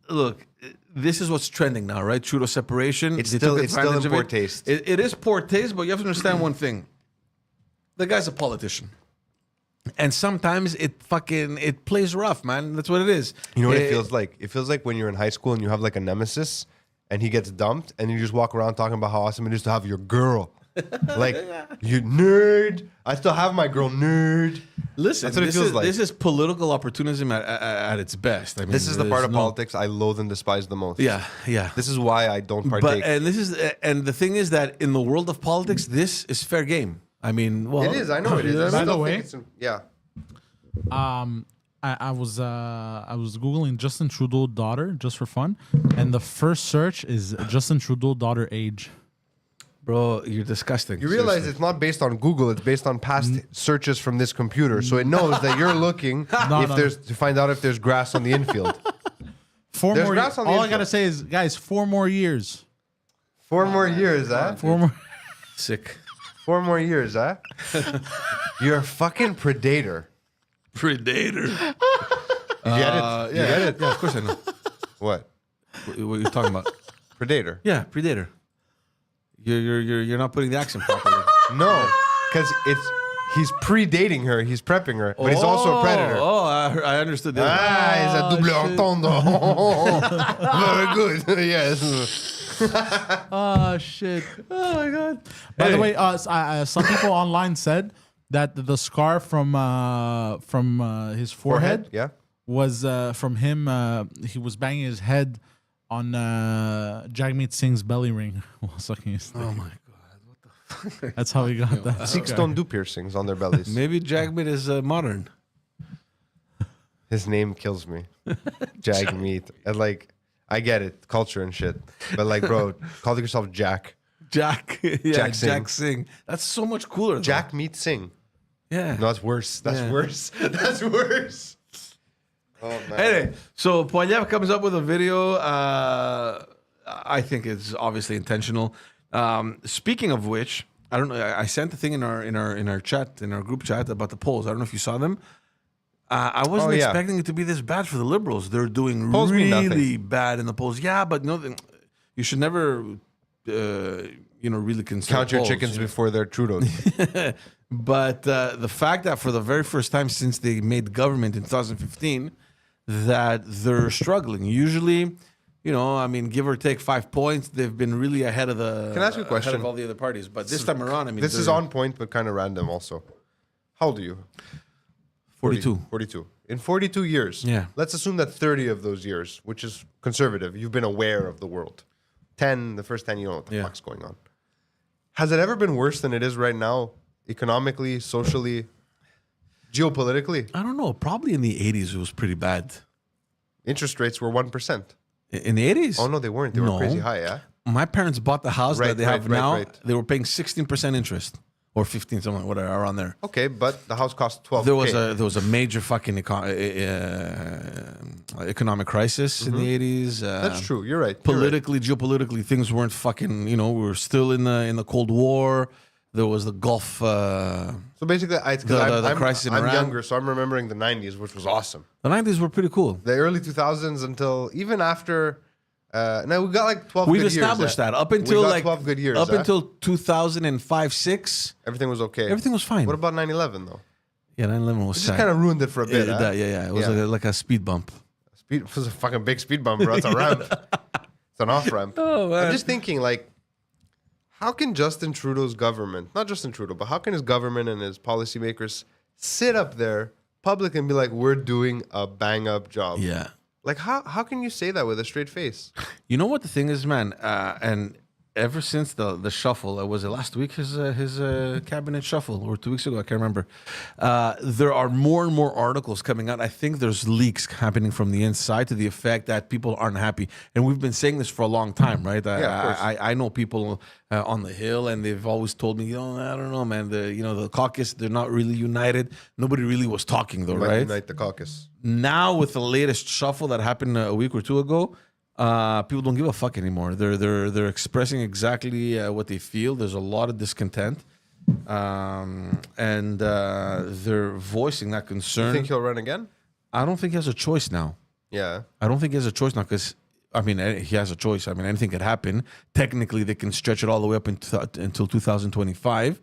look. This is what's trending now, right? Trudeau separation. It's They still- took it's still advantage in of poor it. taste. It is poor taste, but you have to understand one thing. The guy's a politician. And sometimes it plays rough, man. That's what it is. You know what it feels like? It feels like when you're in high school and you have like a nemesis and he gets dumped and you just walk around talking about how awesome it is to have your girl. Like, you nerd. I still have my girl, nerd. Listen, That's what it this feels is, like. This is political opportunism at its best. I mean, This is the part there's of no- politics I loathe and despise the most. Yeah. This is why I don't But partake. and the thing is that in the world of politics, this is fair game. I mean, well, It is. I know it is. you know I what I mean? By the still way- think it's yeah. I was googling Justin Trudeau daughter just for fun, and the first search is Justin Trudeau daughter age. Bro, you're disgusting. You realize Seriously. it's not based on Google; it's based on past searches from this computer, so it knows that you're looking No, to find out if there's grass on the infield. Four There's more. grass on the All I infield. gotta say is, guys, 4 more years. 4 more years, huh? 4 more. sick 4 more years, huh? You're a fucking predator. predator. You get it? You get it? Yeah, of course I know. What? What are you talking about? Predator? Yeah, predator. You're not putting the accent properly. No, because he's predating her. He's prepping her, but he's also a predator. Oh, I understood that. It's a double shit. entendre. Very good. Yes. Oh shit! Oh my god. By the Hey. way, some people online said that the scar from his forehead Yeah. was from him. He was banging his head on Jagmeet Singh's belly ring while sucking his dick. Oh my god. That's how he got that. Sikhs scar. don't do piercings on their bellies. Maybe Jagmeet is modern. His name kills me. Jagmeet. And like, I get it, culture and shit. But like, bro, call yourself Jack. Jack. Yeah, Jack Singh. Jack Singh. That's so much cooler. though. Jack Meet Singh. Yeah. No, that's worse. That's Yeah. worse. That's worse. Oh man. Anyway, so Poilievre comes up with a video. I think it's obviously intentional. Speaking of which, I don't know. I sent a thing in our chat, in our group chat about the polls. I don't know if you saw them. I wasn't Oh, yeah. expecting it to be this bad for the Liberals. They're doing Polls mean really nothing. bad in the polls. Yeah, but no, you should never, really consider Count your polls, chickens you know? before they're Trudeau. But the fact that for the very first time since they made government in 2015, that they're struggling. Usually, give or take 5 points, they've been really ahead of the. Can I ask you a question? Ahead of all the other parties, but this time around, This is they're on point, but kind of random also. How old are you? 42. 42. In 42 years, Yeah. let's assume that 30 of those years, which is conservative, you've been aware of the world. The first 10, you don't know what the Yeah. fuck's going on. Has it ever been worse than it is right now, economically, socially, geopolitically? I don't know. Probably in the 80s, it was pretty bad. interest rates were 1%. In the 80s? Oh no, they weren't. They were No. crazy high. Yeah. My parents bought the house Right, that they have right, now. right. They were paying 16% interest. Or 15, something, whatever, around there. Okay, but the house cost 12. There was a major fucking economic crisis in the 80s. That's true. You're right. Politically, geopolitically, things weren't fucking. We were still in the Cold War. There was the Gulf. So basically, The crisis in I'm Iran. younger, so I'm remembering the 90s, which was awesome. The 90s were pretty cool. The early 2000s until even after. No, we got like 12 We've good years. established that up until we got like 12 good years. up until 2005-6. everything was okay. Everything was fine. What about 9/11 though? Yeah, 9/11 was It just sad. kind of ruined it for a bit. huh? Yeah. It was Yeah. like a speed bump. It was a fucking big speed bump, bro. It's a ramp. It's an off ramp. Oh, man. I'm just thinking, like, how can Justin Trudeau's government, not Justin Trudeau, but how can his government and his policymakers sit up there public and be like, we're doing a bang up job? Yeah. Like, how can you say that with a straight face? You know what the thing is, man, and ever since the shuffle, was it last week his cabinet shuffle or 2 weeks ago? I can't remember. There are more and more articles coming out. I think there's leaks happening from the inside to the effect that people aren't happy, and we've been saying this for a long time, right? Yeah, of course. I know people on the Hill, and they've always told me, I don't know, man. The caucus, they're not really united. Nobody really was talking though, Might right? unite the caucus. Now with the latest shuffle that happened a week or two ago, people don't give a fuck anymore. They're expressing exactly what they feel. There's a lot of discontent, and they're voicing that You concern. think he'll run again? I don't think he has a choice now. Yeah. I don't think he has a choice now because, he has a choice. Anything could happen. Technically, they can stretch it all the way up until 2025.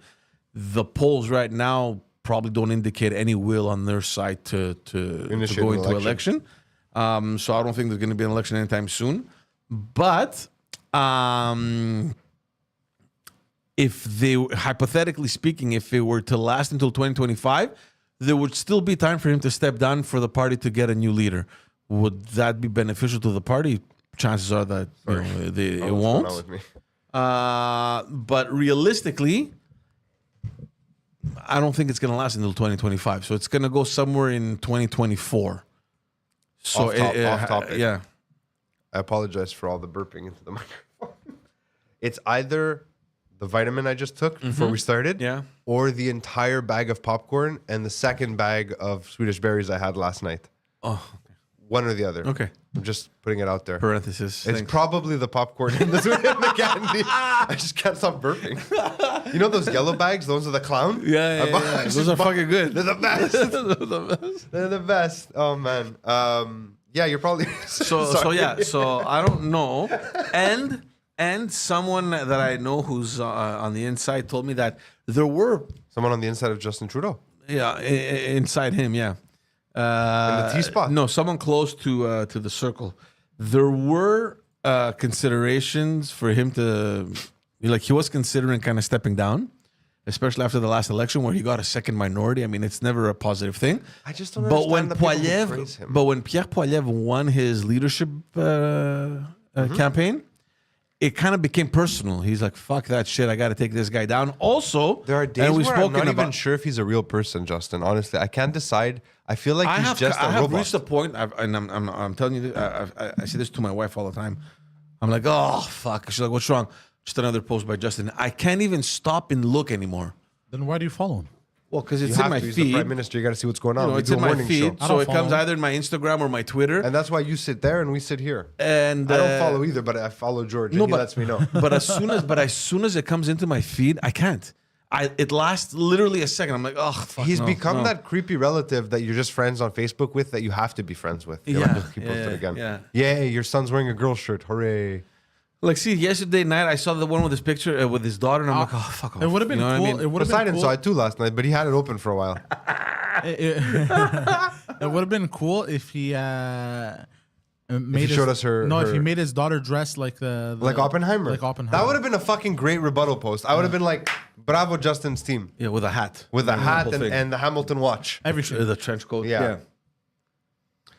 The polls right now probably don't indicate any will on their side to Initiate go an into election. So I don't think there's going to be an election anytime soon. But if they, hypothetically speaking, if it were to last until 2025, there would still be time for him to step down for the party to get a new leader. Would that be beneficial to the party? Chances are that it What's going won't. on with me? But realistically, I don't think it's going to last until 2025. So it's going to go somewhere in 2024. So Off topic. yeah. I apologize for all the burping into the microphone. It's either the vitamin I just took before we started, Yeah. or the entire bag of popcorn and the second bag of Swedish berries I had last night. Oh, One or the other. okay. I'm just putting it out there. Parenthesis. It's Thanks. probably the popcorn and the candy. I just can't stop burping. You know those yellow bags? Those are the clown? I Those are fucking good. They're the best. They're the best. Oh man. Yeah, you're probably So I don't know. And someone that I know who's on the inside told me that there were someone on the inside of Justin Trudeau. inside him, yeah. In the T-spot? No, someone close to the circle. There were considerations for him to, he was considering kind of stepping down, especially after the last election where he got a second minority. It's never a positive thing. I just don't But when understand the people who praise him. when Pierre Poilievre won his leadership campaign, it kind of became personal. He's like, "Fuck that shit! I got to take this guy down." Also, There are days and where I'm not even sure if he's a real person, Justin. Honestly, I can't decide. I feel like he's just a I have robot. reached a point, I'm telling you, I say this to my wife all the time. I'm like, "Oh fuck!" She's like, "What's wrong?" Just another post by Justin. I can't even stop and look anymore. Then why do you follow him? Well, because You it's in have my to. He's the feed. prime minister. You got to see what's going on. We It's do in a my morning feed, show, I so don't it comes follow. either in my Instagram or my Twitter. and that's why you sit there and we sit here. And I don't follow either, but I follow George. And he lets me know. But as soon as it comes into my feed, I can't. It lasts literally a second. I'm like, oh, fuck, He's no, become no. that creepy relative that you're just friends on Facebook with that you have to be friends with. You're Yeah, like, he posted again. yeah. Yay, your son's wearing a girl shirt. Hooray. Like, see, yesterday night I saw the one with his picture with his daughter, and I'm like, oh, fuck off. It would have been You know what cool. I mean? It would have been Poseidon cool. saw it too last night, but he had it open for a while. It would have been cool if he made showed us her- if he her- made his daughter dress like the Like Oppenheimer. Like Oppenheimer. That would have been a fucking great rebuttal post. I would have been like, bravo, Justin's team. Yeah, with a hat. With the Yeah, hat whole and, thing. and the Hamilton watch. everything. The trench coat. Yeah.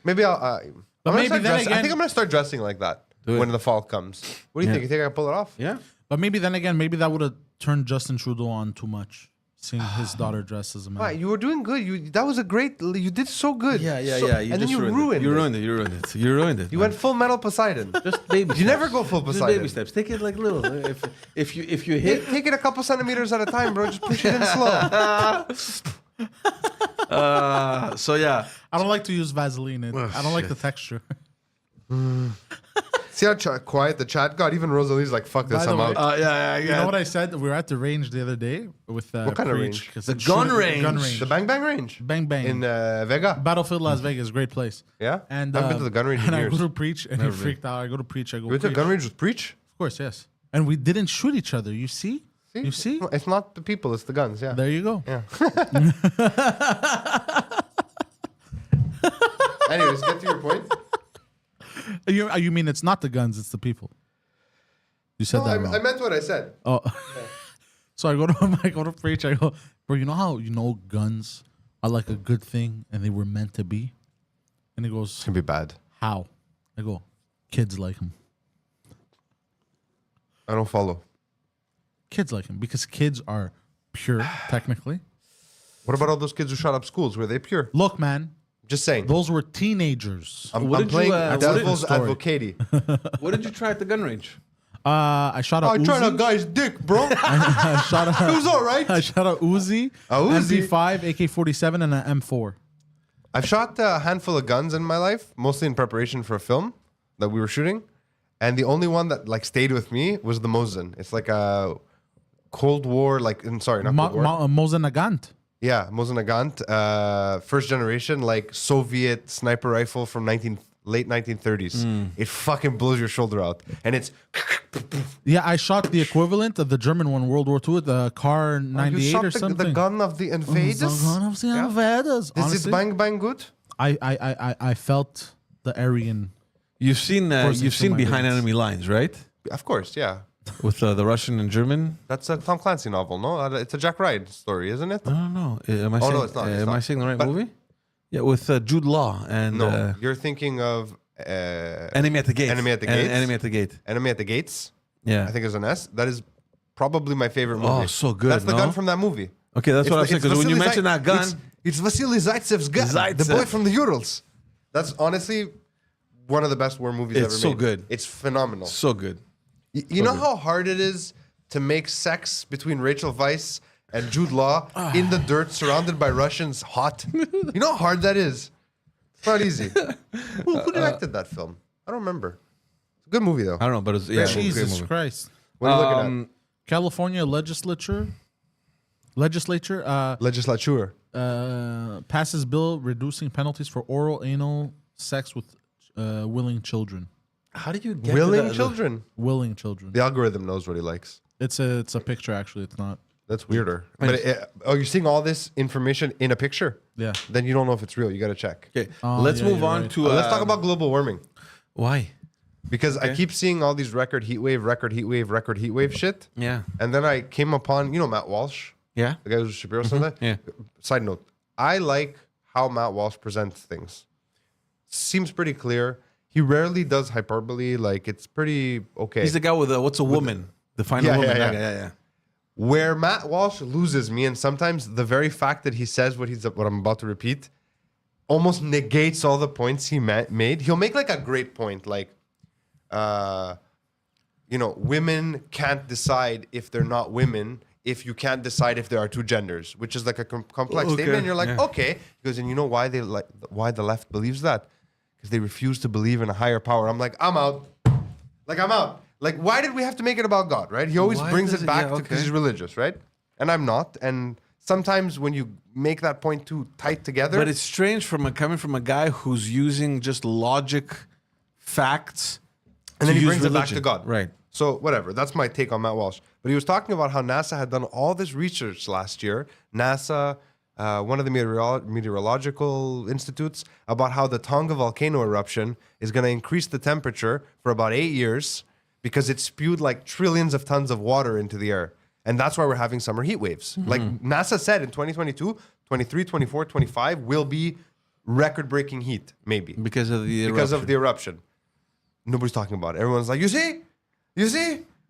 Maybe I'll. But I'm gonna maybe start then dressing- I again- think I'm going to start dressing like that Do it. when the fall comes. What do you Yeah. think? You think I can pull it off? Yeah. But maybe then again, maybe that would have turned Justin Trudeau on too much. seeing his daughter dressed as a man. Right, you were doing good. That was a great. You did so good. Yeah. And then you ruined it. You ruined it. You went full metal Poseidon. just baby. You never go full Just Poseidon. baby steps. Take it like little. If you hit. Take it a couple centimeters at a time, bro. Just push it in slow. So yeah. I don't like to use Vaseline. I don't like the texture. See how quiet the chat got? Even Rosalie's like, fuck this, By the I'm way, out. Yeah. You know what I said? We were at the range the other day with What kind of range? Preach, 'cause The it's gun shooting- range. Gun range. The Bang Bang range? Bang Bang. In Vega? Battlefield Las Vegas, great place. Yeah? And I've been to the gun range in and I years. go to preach, and he freaked out. I go to preach. I go. You went to the preach. gun range with Preach? Of course, yes. And we didn't shoot each other. You see? You see? It's not the people, it's the guns, yeah. There you go. Yeah. Anyways, get to your point. You mean it's not the guns, it's the people? You said No, that wrong. I meant what I said. Oh, so I go to preach. I go, bro. You know how guns are like a good thing and they were meant to be. And he goes, It's gonna be bad. how? I go, kids like them. I don't follow. Kids like him because kids are pure, technically. What about all those kids who shot up schools? Were they pure? Look, man, Just saying. those were teenagers. I'm What did you, playing what devil's did- story. advocate. What did you try at the gun range? I shot a I tried a Uzi. guy's dick, bro. It I shot a, was all right. I shot a Uzi, A Uzi? MP5, AK-47, and an M4. I've shot a handful of guns in my life, mostly in preparation for a film that we were shooting. And the only one that like stayed with me was the Mosin. It's like a Cold War, not Cold War. Mosin Nagant. Yeah, Mosin Nagant, first generation, like Soviet sniper rifle from late 1930s. It fucking blows your shoulder out. And it's... Yeah, I shot the equivalent of the German one, World War II, the Car You 98 shot or the something. gun of the invaders? The gun of the Yeah. invaders. Is Honestly, it bang bang good? I felt the Aryan. You've seen Coursing through my Behind veins. Enemy Lines, right? Of course, yeah. With the Russian and German. That's a Tom Clancy novel, no? It's a Jack Ryan story, isn't it? I don't know. Am I Oh, saying, no, it's not, it's am I not. saying the right But- movie? Yeah, with Jude Law and No, you're thinking of Enemy at the Gate. Enemy at the Gates? Enemy at the Gate. Enemy at the Gates. Yeah. I think there's an S. That is probably my favorite movie. Oh, so good, That's the no? gun from that movie. Okay, that's what I was saying. It's Because when you Vasily mentioned that gun, it's Vasily Zaitsev's gun, the Zaitsev. boy from the Urals. That's honestly one of the best war movies ever It's made. so good. It's phenomenal. so good. You know how hard it is to make sex between Rachel Weisz and Jude Law in the dirt, surrounded by Russians, hot? You know how hard that is? It's not easy. Who directed that film? I don't remember. It's a good movie, though. I don't know, but it's yeah, great Jesus movie. Christ. What are you looking at? California legislature Legislature. passes bill reducing penalties for oral anal sex with willing children. How did you get Willing to that? children. Willing children. The algorithm knows what he likes. It's a picture actually. It's not. That's weirder. But you're seeing all this information in a picture? Yeah. Then you don't know if it's real. You got to check. Okay, Oh, let's yeah, move you're on right. to. Let's talk about global warming. why. Because I keep seeing all these record heat wave shit. Yeah. And then I came upon, Matt Walsh, Yeah. the guy who's Shapiro Sunday. Yeah. Side note, I like how Matt Walsh presents things. Seems pretty clear. He rarely does hyperbole. Like, it's pretty okay. He's the guy with what's a woman? Define Yeah, a woman. yeah, That yeah. guy, yeah. Where Matt Walsh loses me, and sometimes the very fact that he says what I'm about to repeat almost negates all the points he made. He'll make like a great point, like, women can't decide if they're not women if you can't decide if there are two genders, which is like a complex Okay, statement. And you're like, yeah. okay. He goes, and you know why why the left believes that? Because they refuse to believe in a higher power. I'm like, I'm out. I'm out. Like, why did we have to make it about God, right? He always Why brings does it it- back yeah, because okay. he's religious, right? And I'm not. And sometimes when you make that point too tight together, But it's strange coming from a guy who's using just logic, facts, and then to he use brings it back religion. to God. Right. So whatever. That's my take on Matt Walsh. But he was talking about how NASA had done all this research last year. NASA, one of the meteorological institutes, about how the Tonga volcano eruption is going to increase the temperature for about 8 years because it spewed like trillions of tons of water into the air. And that's why we're having summer heat waves. Like NASA said in 2022, 23, 24, 25 will be record-breaking heat, maybe. Because of the Because of the eruption. Nobody's talking about it. Everyone's like, you see?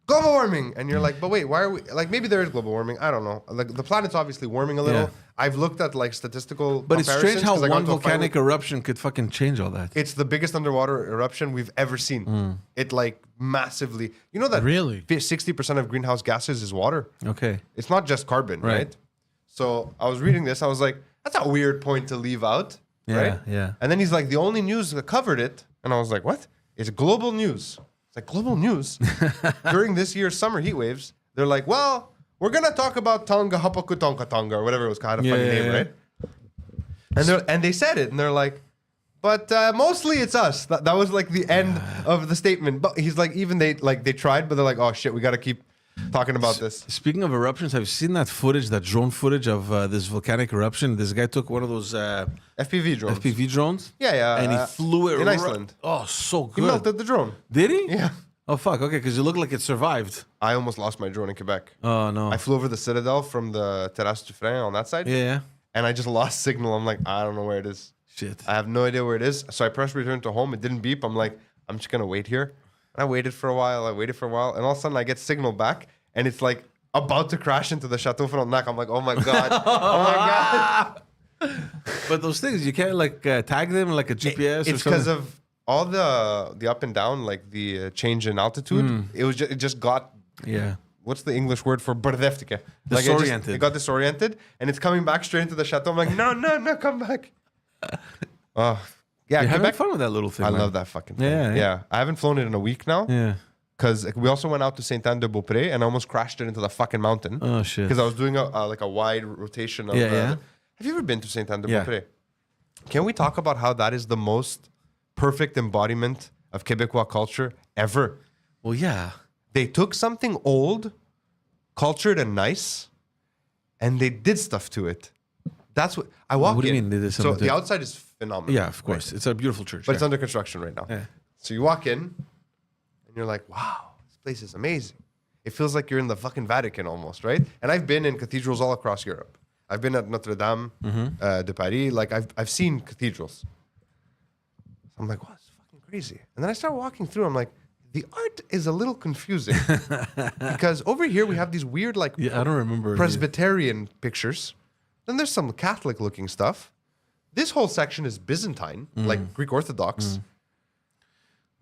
global warming, and you're like, but wait, why are we like? Maybe there is global warming. I don't know. Like the planet's obviously warming a little. Yeah. I've looked at like statistical. But it's strange how 'cause I got one into a fight volcanic with- eruption could fucking change all that. It's the biggest underwater eruption we've ever seen. It like massively. You know that Really? 60% of greenhouse gases is water. Okay. It's not just carbon, Right. right? So I was reading this. I was like, that's a weird point to leave out, Yeah, right? yeah. And then he's like, the only news that covered it, and I was like, what? It's global news. It's like global news during this year's summer heat waves. They're like, well, we're gonna talk about Tonga Hapaku Tonga Tonga or whatever it was, kind of funny name, right? And they said it, and they're like, but mostly it's us. That was like the end of the statement. But he's like, even they tried, but they're like, oh shit, we got to keep talking about this. Speaking of eruptions, have you seen that footage, that drone footage of this volcanic eruption? This guy took one of those FPV drones. FPV drones. Yeah. And he flew it in Iceland. Oh, so He good. melted the drone. Did he? Yeah. Oh, fuck. Okay, because it looked like it survived. I almost lost my drone in Quebec. Oh, no. I flew over the Citadel from the Terrasse du Frein on that side. Yeah. And I just lost signal. I'm like, I don't know where it is. Shit. I have no idea where it is. So I pressed return to home. It didn't beep. I'm like, I'm just going to wait here. And I waited for a while. And all of a sudden I get signal back. And it's like about to crash into the Chateau Frontenac. I'm like, oh my God. Oh my God. But those things, you can't like tag them like a GPS or something? It's because of all the up and down, like the change in altitude. It just got... Yeah. What's the English word for brdevtike? Disoriented. It got disoriented, and it's coming back straight into the chateau. I'm like, no, come back. Oh, yeah, You're having Quebec. fun with that little thing. I man. love that fucking thing. Yeah. I haven't flown it in a week now Yeah. because we also went out to Saint-Anne-de-Beaupré and I almost crashed it into the fucking mountain Oh, shit. because I was doing a wide rotation of. Yeah. Have you ever been to Saint-Anne-de-Beaupré? Can we talk about how that is the most perfect embodiment of Quebecois culture ever? Well, yeah. They took something old, cultured and nice, and they did stuff to it. That's what I walk in. What do you mean they did So something to the it? outside is phenomenal. Yeah, of course. It's a beautiful church. But yeah. it's under construction right now. Yeah. So you walk in, and you're like, wow, this place is amazing. It feels like you're in the fucking Vatican almost, right? And I've been in cathedrals all across Europe. I've been at Notre Dame de Paris. Like I've seen cathedrals. I'm like, wow, it's fucking crazy. And then I start walking through. I'm like, the art is a little confusing because over here we have these weird like Yeah, I don't remember. Presbyterian pictures. Then there's some Catholic looking stuff. This whole section is Byzantine, like Greek Orthodox,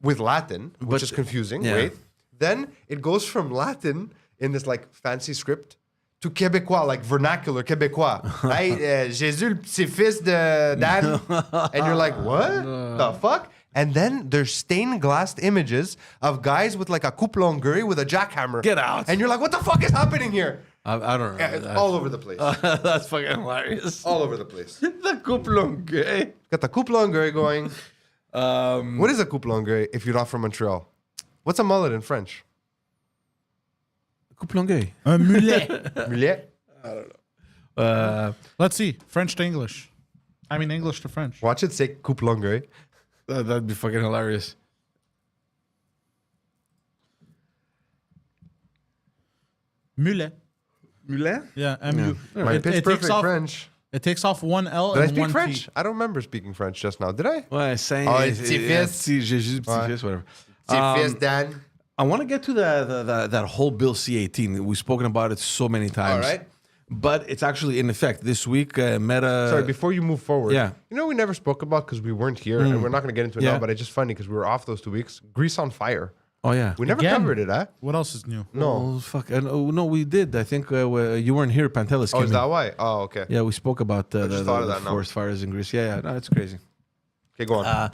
with Latin, which But- is confusing. yeah. Wait. Then it goes from Latin in this like fancy script to Québécois, like vernacular Québécois. Hey, Jésus le petit-fils de Dan. And you're like, what the fuck? And then there's stained glass images of guys with like a coupe longueuil with a jackhammer. Get out. And you're like, what the fuck is happening here? I don't remember It's that. all over the place. That's fucking hilarious. All over the place. The couple longueuil. Got the coupe longueuil going. What is a coupe longueuil if you're not from Montreal? What's a mullet in French? Couple longueuil. Un mulet. Mulet? Let's see. French to English. I mean, English to French. Watch it say coupe longueuil. That'd be fucking hilarious. Mulet. Mulet? Yeah, MU. My pitch perfect French. It takes off one L Did I and speak one French? T. I don't remember speaking French just now. Did I? Ouais, Saint. Oh, it's petit-fils. Jésus, petit-fils, whatever. Petit-fils Dan. I want to get to that whole Bill C-18. We've spoken about it so many times. All right. But it's actually in effect. This week, Meta... Sorry, before you move forward. yeah. You know we never spoke about because we weren't here, and we're not going to get into it Yeah. now, but it's just funny because we were off those 2 weeks. Grease on Fire. Oh, yeah. We never Again? covered it, huh? What else is new? No. Oh, fuck. No, we did. I think you weren't here. Pantelis Oh, came is in. that why? Oh, okay. Yeah, we spoke about the just thought of that now. forest fires in Greece. Yeah, no, it's crazy. Okay, go on.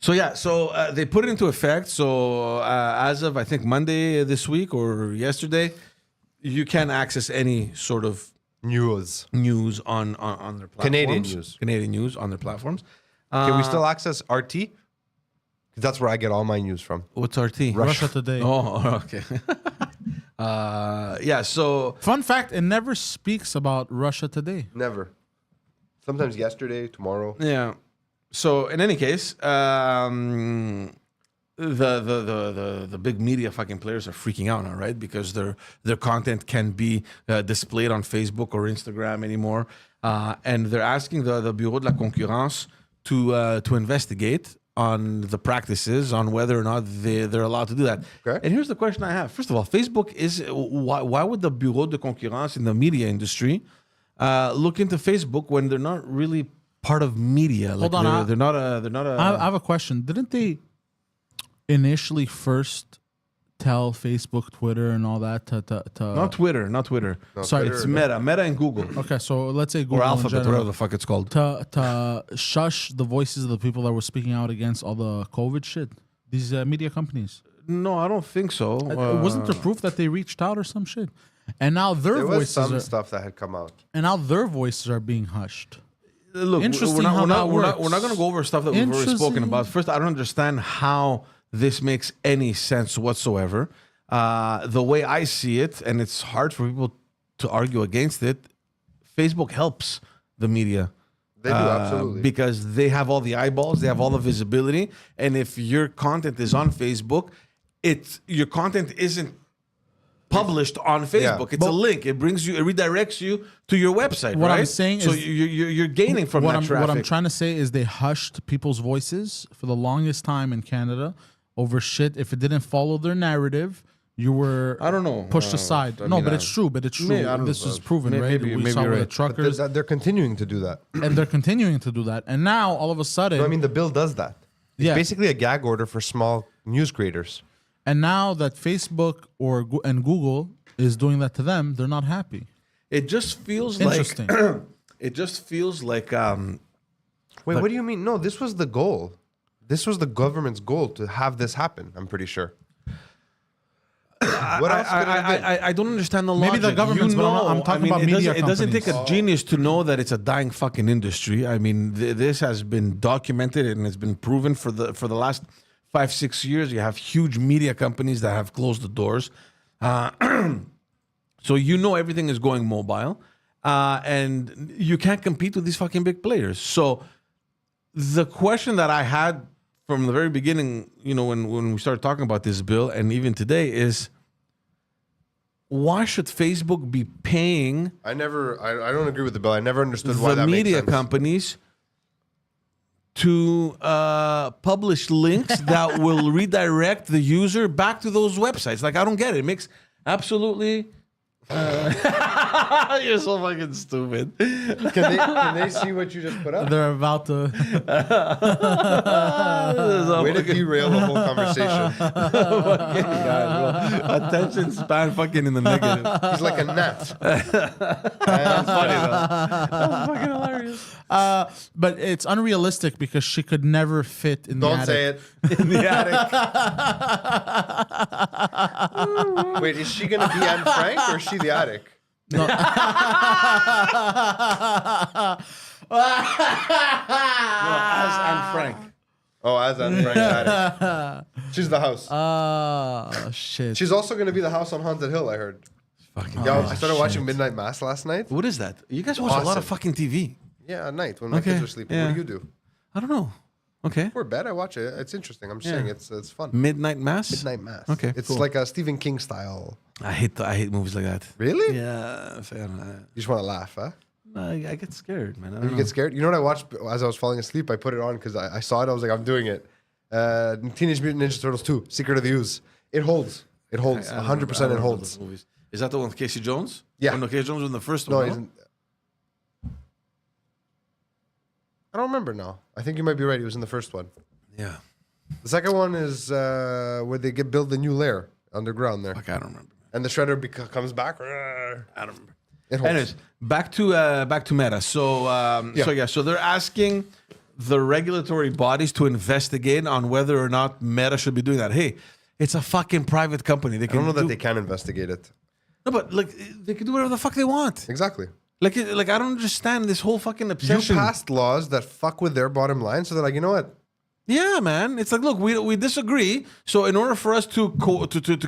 So they put it into effect. So as of I think Monday this week or yesterday, you can access any sort of News. news on their platforms. Canadian news on their platforms. Can we still access RT? Because that's where I get all my news from. What's RT? Russia Today. Oh, okay. Yeah. So Fun fact, it never speaks about Russia Today. Never. Sometimes yesterday, tomorrow. yeah. So in any case, the big media fucking players are freaking out now, right? Because their content can be displayed on Facebook or Instagram anymore, and they're asking the Bureau de la Concurrence to investigate on the practices, on whether or not they're allowed to do that. Okay. And here's the question I have. First of all, Facebook is why would the Bureau de Concurrence in the media industry look into Facebook when they're not really part of media? Hold on, they're not a. I have a question. Didn't they initially first tell Facebook, Twitter, and all that to Not Twitter. Sorry, It's Meta and Google. Okay, so let's say Google Or in Alphabet, general, whatever the fuck it's called. to shush the voices of the people that were speaking out against all the COVID shit. These media companies. No, I don't think so. Wasn't there proof that they reached out or some shit? And now their There was voices some are, stuff that had come out. and now their voices are being hushed. Look, Interesting we're how that we're works. not going to go over stuff that we've already spoken Interesting. about. First, I don't understand how this makes any sense whatsoever. The way I see it, and it's hard for people to argue against it, Facebook helps the media. They do, absolutely. Because they have all the eyeballs, they have all the visibility, and if your content is on Facebook, your content isn't published on Facebook. It's a link. It redirects you to your website. What right? I'm saying so is- you're gaining from that traffic. What I'm trying to say is they hushed people's voices for the longest time in Canada over shit. If it didn't follow their narrative, you were I don't know. pushed aside. I No, mean, but it's true. But it's true. I don't This know. is proven, right? Maybe We saw you're with the right. truckers, They're continuing to do that. and they're continuing to do that. And now, all of a sudden, No, I mean, the bill does that. It's Yeah. basically a gag order for small news creators. and now that Facebook and Google is doing that to them, they're not happy. It just feels like Interesting. it just feels like Wait, what do you mean? No, this was the goal. This was the government's goal to have this happen, I'm pretty sure. What else could it have been? I don't understand the Maybe logic. the government's, but I'm talking about media It doesn't take a companies. genius to know that it's a dying fucking industry. I mean, this has been documented and it's been proven for the last 5-6 years. You have huge media companies that have closed the doors, so you know everything is going mobile, and you can't compete with these fucking big players. So the question that I had from the very beginning, when we started talking about this bill, and even today, is why should Facebook be paying I don't agree with the bill. I never understood why the that media makes sense. companies to publish links that will redirect the user back to those websites? Like, I don't get it. It makes absolutely... You're so fucking stupid. Can they see what you just put up? They're about to. Way to derail the whole conversation. Attention span fucking in the negative. He's like a gnat. That's funny though. That's fucking hilarious. But it's unrealistic because she could never fit in the Don't attic. say it. In the attic. Wait, is she gonna be Anne Frank or is she the attic? No. No, as Anne Frank. Oh, as Anne Frank's attic. She's the house. Oh shit! She's also gonna be the house on Haunted Hill, I heard. Fucking Yo, I started watching Midnight Mass last night. What is that? You guys watch a lot of Awesome. fucking TV. Yeah, at night when my Okay, kids are sleeping. yeah. What do you do? I don't know. Okay. Before bed, I watch it. It's interesting. I'm just Yeah. saying it's fun. Midnight Mass. Midnight Mass. Okay, It's cool. like a Stephen King style. I hate movies like that. Really? Yeah. You just want to laugh, huh? I get scared, man. I don't You know. get scared. You know what I watched as I was falling asleep? I put it on because I saw it. I was like, I'm doing it. Teenage Mutant Ninja Turtles 2, Secret of the Ooze. It holds. It holds. I don't 100% remember it those holds. movies. Is that the one with Casey Jones? Yeah. Oh, no, Casey Jones was in the first No, one. it no? isn't. I don't remember now. I think you might be right. He was in the first one. Yeah. The second one is where they build the new lair underground there. Fuck, I don't remember. And the Shredder comes back. I don't remember. It holds. Anyways, back to Meta. So they're asking the regulatory bodies to investigate on whether or not Meta should be doing that. Hey, it's a fucking private company. They I can don't know that they can investigate it. No, but like they can do whatever the fuck they want. Exactly. Like I don't understand this whole fucking You obsession. passed laws that fuck with their bottom line, so they're like, you know what? Yeah, man. It's like, look, we disagree. So in order for us to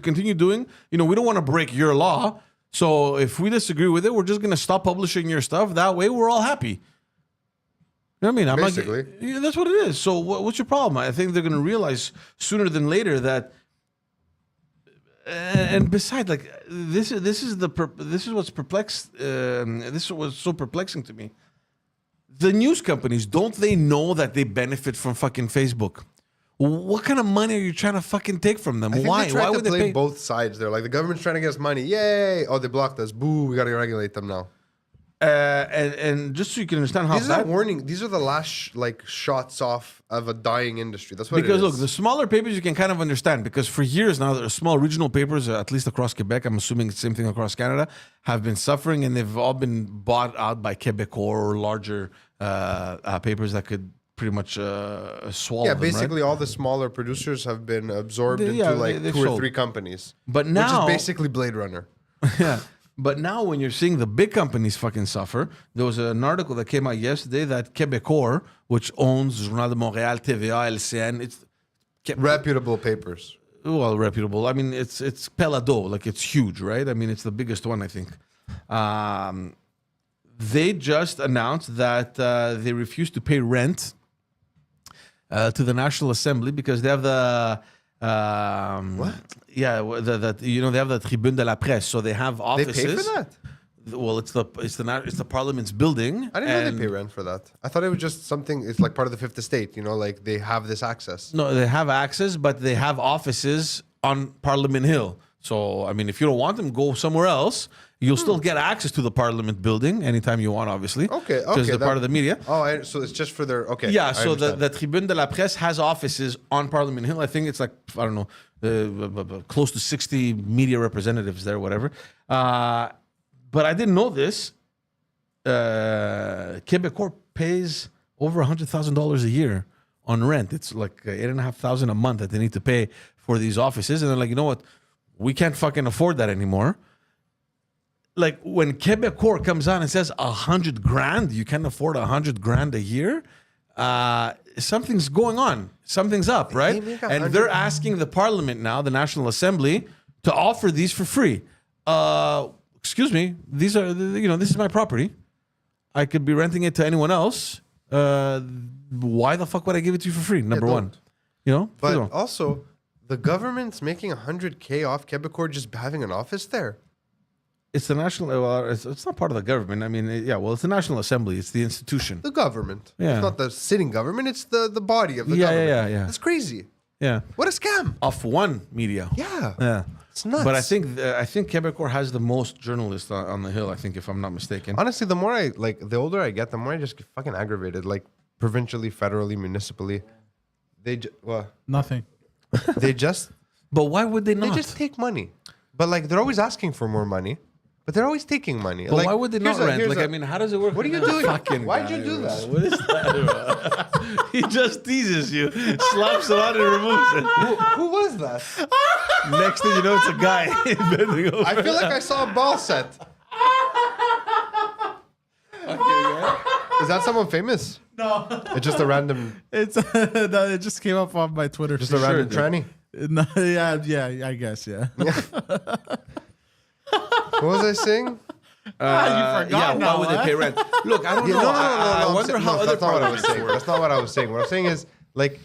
continue doing, we don't want to break your law. So if we disagree with it, we're just gonna stop publishing your stuff. That way, we're all happy. You know what I mean? I'm Basically. like, yeah, that's what it is. So what's your problem? I think they're gonna realize sooner than later that. And besides, like this is what's perplexed. This was so perplexing to me. The news companies, don't they know that they benefit from fucking Facebook? What kind of money are you trying to fucking take from them? I think Why? they tried Why to would they play pay? both sides there. Like the government's trying to get us money. Yay! Oh, they blocked us. Boo! We got to regulate them now. And just so you can understand how These are bad. warning. These are the last shots off of a dying industry. That's what Because it is. look, the smaller papers you can kind of understand because for years now, the small regional papers, at least across Quebec, I'm assuming it's the same thing across Canada, have been suffering and they've all been bought out by Quebecor or larger papers that could pretty much swallow them, basically right? all the smaller producers have been absorbed They- into yeah, like they've 2 or sold. 3 companies. But which now, is basically Blade Runner. yeah. But now when you're seeing the big companies fucking suffer, there was an article that came out yesterday that Quebecor, which owns Journal de Montréal, TVA, LCN, it's Reputable papers. well reputable. I mean, it's Pelado, like it's huge, right? I mean, it's the biggest one, I think. They just announced that they refuse to pay rent to the National Assembly because they have the What? Yeah, they have the Tribune de la Presse, so they have They offices. pay for that? Well, it's the Parliament's building. I didn't know and- they pay rent for that. I thought it was just something. It's like part of the Fifth Estate. Like they have this access. No, they have access, but they have offices on Parliament Hill. So, I mean, if you don't want them, go somewhere else. You'll still get access to the Parliament building anytime you want, obviously. Okay, Because they're part of the media. Oh, so it's just for their Yeah, I so the understand. Tribune de la Presse has offices on Parliament Hill. I think it's like, I don't know, close to 60 media representatives there, whatever. But I didn't know this. Quebecor pays over $100,000 a year on rent. It's like $8,500 a month that they need to pay for these offices. And they're like, you know what? We can't fucking afford that anymore. Like when Quebecor comes out and says $100,000, you can't afford $100,000 a year. Something's going on. Something's up, right? make And they're asking the Parliament now, the National Assembly, to offer these for free. Excuse me, these are this is my property. I could be renting it to anyone else. Why the fuck would I give it to you for free? Number one, But Zero. also, the government's making $100K off Quebecor just having an office there. It's the national. Well, it's not part of the government. I mean, it's the National Assembly. It's the institution. The government. Yeah. It's not the sitting government. It's the body of the Yeah, government. yeah. That's crazy. Yeah, What a scam. off one media. Yeah. Yeah. It's nuts. But I think Quebecor has the most journalists on the hill. I think, if I'm not mistaken. Honestly, the older I get, the more I just get fucking aggravated. Like provincially, federally, municipally, Nothing. they just But why would they they not? just take money. But like they're always asking for more money, but they're always taking money. But like, why would they not here's a- rent? here's Like, a- I mean, how does it work? What are you doing? Why'd you do that? What is that? bro? He just teases you, slaps it on, and removes it. who was that? Next thing you know, it's a guy bending over. I feel like I saw a ball set. Is that someone famous? No, It's just a random, it's no, it just came up on my Twitter. just feed. a random tranny. No, yeah, I guess, yeah. What was I saying? You forgot Yeah, now, why would they huh? pay rent? Look, I don't Yeah, know. no, I I'm wonder saying- how no, other that's not what I was parliaments saying. work. That's not what I was saying. What I'm saying is, like,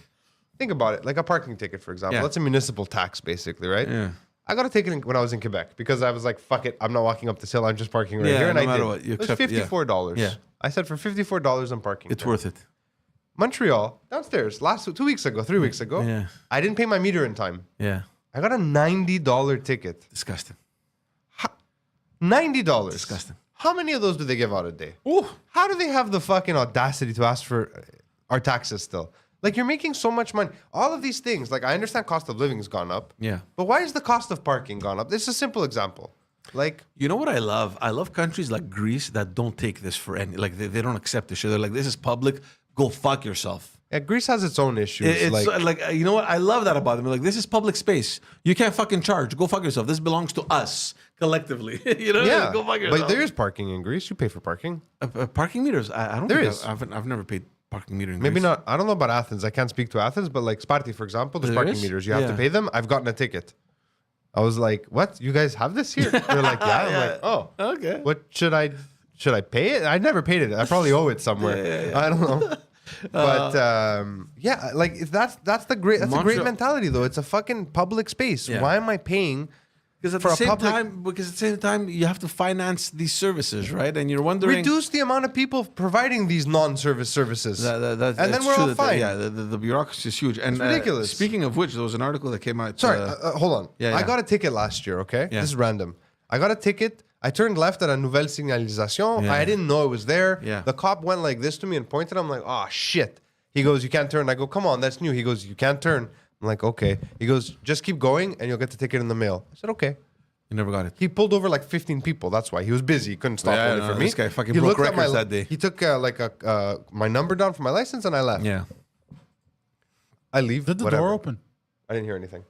think about it. Like a parking ticket, for example. Yeah. That's a municipal tax, basically, right? Yeah. I got to take it when I was in Quebec because I was like, fuck it. I'm not walking up this hill. I'm just parking right Yeah, here. And no I matter did. what, you It was accept- yeah. $54. Yeah. I said for $54, I'm parking. It's there. worth it. Montreal, downstairs, 2 weeks ago, 3 weeks ago. Yeah. I didn't pay my meter in time. Yeah. I got a $90 ticket. Disgusting. $90. Disgusting. How many of those do they give out a day? Ooh. How do they have the fucking audacity to ask for our taxes still? Like, you're making so much money. All of these things, like, I understand cost of living has gone up. Yeah. But why is the cost of parking gone up? This is a simple example. Like, You know what I love? I love countries like Greece that don't take this for any. Like they don't accept this shit. They're like, this is public. Go fuck yourself. yeah, Greece has its own issues. It's like you know what? I love that about them. Like, this is public space. You can't fucking charge. Go fuck yourself. This belongs to us collectively. You know? yeah. Go fuck yourself. But there is parking in Greece. You pay for parking. Parking meters. I don't. There think is. I've never paid parking meter in Maybe Greece. not. I don't know about Athens. I can't speak to Athens, but like Sparti, for example, there's There parking is? meters. You have to Yeah. pay them. I've gotten a ticket. I was like, "What? You guys have this here?" They're like, "Yeah." I'm like, "Oh, Okay. What should I pay it? I never paid it. I probably owe it somewhere. I don't know." But yeah, like that's a great Montreal- mentality though. It's a fucking public space. Yeah. Why am I paying Because at for the a same public- time, you have to finance these services, right? And you're wondering. Reduce the amount of people providing these non-service services. And then we're all fine. The bureaucracy is huge. And ridiculous. Speaking of which, there was an article that came out. Sorry, hold on. yeah, I yeah. got a ticket last year, okay? Yeah. This is random. I got a ticket. I turned left at a nouvelle signalisation. Yeah. I didn't know it was there. Yeah. The cop went like this to me and pointed. I'm like, oh, shit. He goes, you can't turn. I go, come on, that's new. He goes, you can't turn. I'm like, okay. He goes, just keep going and you'll get the ticket in the mail. I said, okay. You never got it. He pulled over like 15 people. That's why. He was busy. He couldn't stop Yeah, waiting no, for me. this guy fucking He broke looked at records that day. He took my number down for my license and I left. Yeah. I leave. Did the whatever. door open? I didn't hear anything.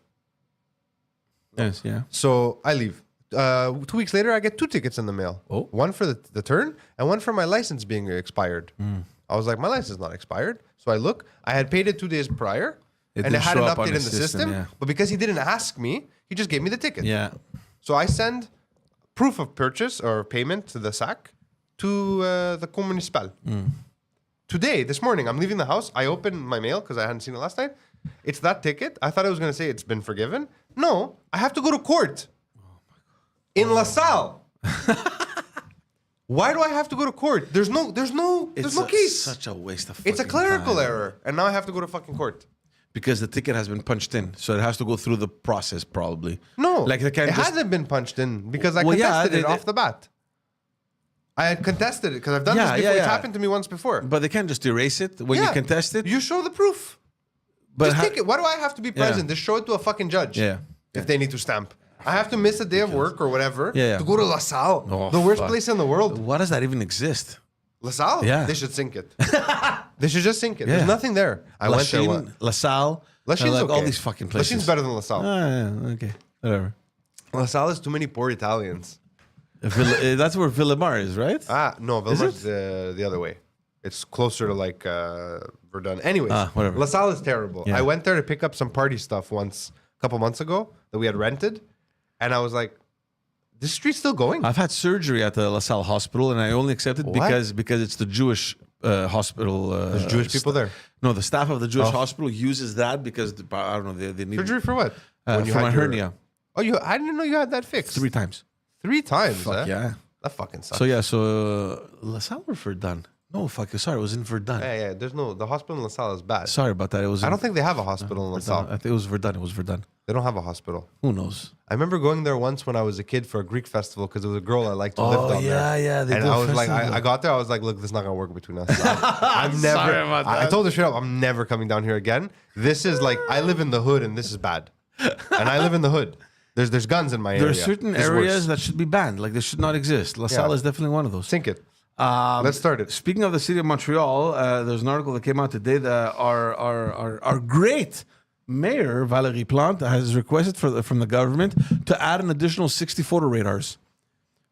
Yes. Yeah. So I leave. 2 weeks later, I get 2 tickets in the mail. Oh. One for the turn and one for my license being expired. I was like, my license is not expired. So I look. I had paid it 2 days prior. It and it didn't had an show up update on in the the system, system. yeah. But because he didn't ask me, he just gave me the ticket. Yeah. So I send proof of purchase or payment to the SAC to the Cour municipal. Today, this morning, I'm leaving the house. I opened my mail because I hadn't seen it last night. It's that ticket. I thought it was going to say it's been forgiven. No, I have to go to court in La Salle. Why do I have to go to court? There's no case. Such a waste of. It's a fucking clerical time. error, and now I have to go to fucking court. Because the ticket has been punched in, so it has to go through the process probably. No, like they can't it just. hasn't been punched in because I Well, yeah, contested it they- off the bat. I had contested it because I've done Yeah, this before. yeah, It's yeah. happened to me once before. But they can't just erase it when you contest it. You show the proof. But Just ha- take it. Why do I have to be present? Just show it to a fucking judge. Yeah. If they need to stamp. I have to miss a day of work or whatever Yeah, yeah. to go to La Salle, Oh, the worst fuck. place in the world. Why does that even exist? La Salle? Yeah. They should sink it. They should just sink it. Yeah. There's nothing there. I went there. Lachine, La Salle, Lachine's like okay. all these fucking places. Lachine's better than La Salle. Yeah, okay, whatever. La Salle is too many poor Italians. That's where Villamar is, right? No, Is Vilmar's the other way. It's closer to like Verdun. Anyways, whatever. La Salle is terrible. Yeah. I went there to pick up some party stuff once, a couple months ago, that we had rented. And I was like, this street's still going? I've had surgery at the La Salle hospital, and I only accepted What? because it's the Jewish hospital. There's Jewish people there. No, the staff of the Jewish Oh. hospital uses that because I don't know they need Surgery for what? for you my had your- hernia Oh, I didn't know you had that fixed. 3 times. 3 times, Fuck huh? yeah. That fucking sucks. So yeah, La Salle or Verdun? No, fuck. Sorry, it was in Verdun. Yeah, the hospital in La Salle is bad. Sorry about that. It was. I don't think they have a hospital in La Verdun. I Salle. think it was Verdun. It was Verdun. They don't have a hospital. Who knows? I remember going there once when I was a kid for a Greek festival because there was a girl I liked to live down there. yeah. They And do a I was like, festival. I got there, I was like, look, this is not gonna work between us. I'm never. Sorry about I that. told her straight up, I'm never coming down here again. This is like, I live in the hood and this is bad. And I live in the hood. There's guns in my area. There are certain This is areas worse. that should be banned. Like they should not exist. La Salle Yeah. is definitely one of those. Sink it. Let's start it. Speaking of the city of Montreal, there's an article that came out today that our great mayor Valérie Plante has requested from the government to add an additional 60 photo radars,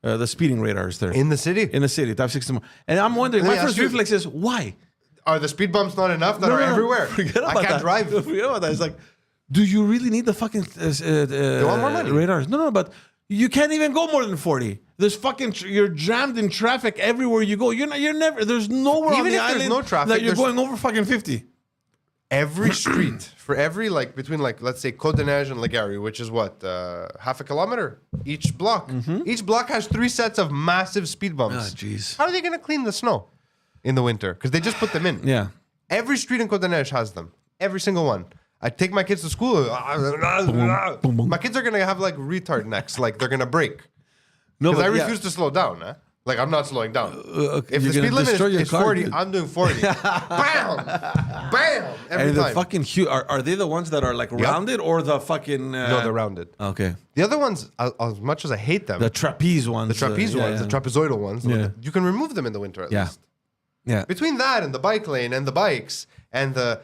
the speeding radars there In the city? in the city. To have 60 more. And I'm wondering, Let my me first ask you- reflex is why? Are the speed bumps not enough that are everywhere? Forget I about can't that. drive. Forget about that. It's like, do you really need the fucking want more money. radars? No, but you can't even go more than 40. There's fucking you're jammed in traffic everywhere you go. You're never. There's nowhere on Even the if there's island no traffic, that you're there's- going over fucking 50. Every street, for every, like, between, like, let's say Côte des Neiges and Legary, which is what, half a kilometer each block. Each block has 3 sets of massive speed bumps. Ah, jeez. How are they going to clean the snow in the winter? Because they just put them in. Yeah. Every street in Côte des Neiges has them. Every single one. I take my kids to school. My kids are going to have, like, retard necks. Like, they're going to break. No, Because I but yeah. refuse to slow down, huh? Like, I'm not slowing down. If you're the gonna speed limit destroy your is car, 40, dude. I'm doing 40. Bam! Bam! Every And the time. fucking huge. Are they the ones that are like rounded or the fucking? No, they're rounded. Okay. The other ones, as much as I hate them, The trapeze ones. the trapeze yeah, ones, yeah. the trapezoidal ones, Yeah. you can remove them in the winter at Yeah. least. Yeah. Between that and the bike lane and the bikes and the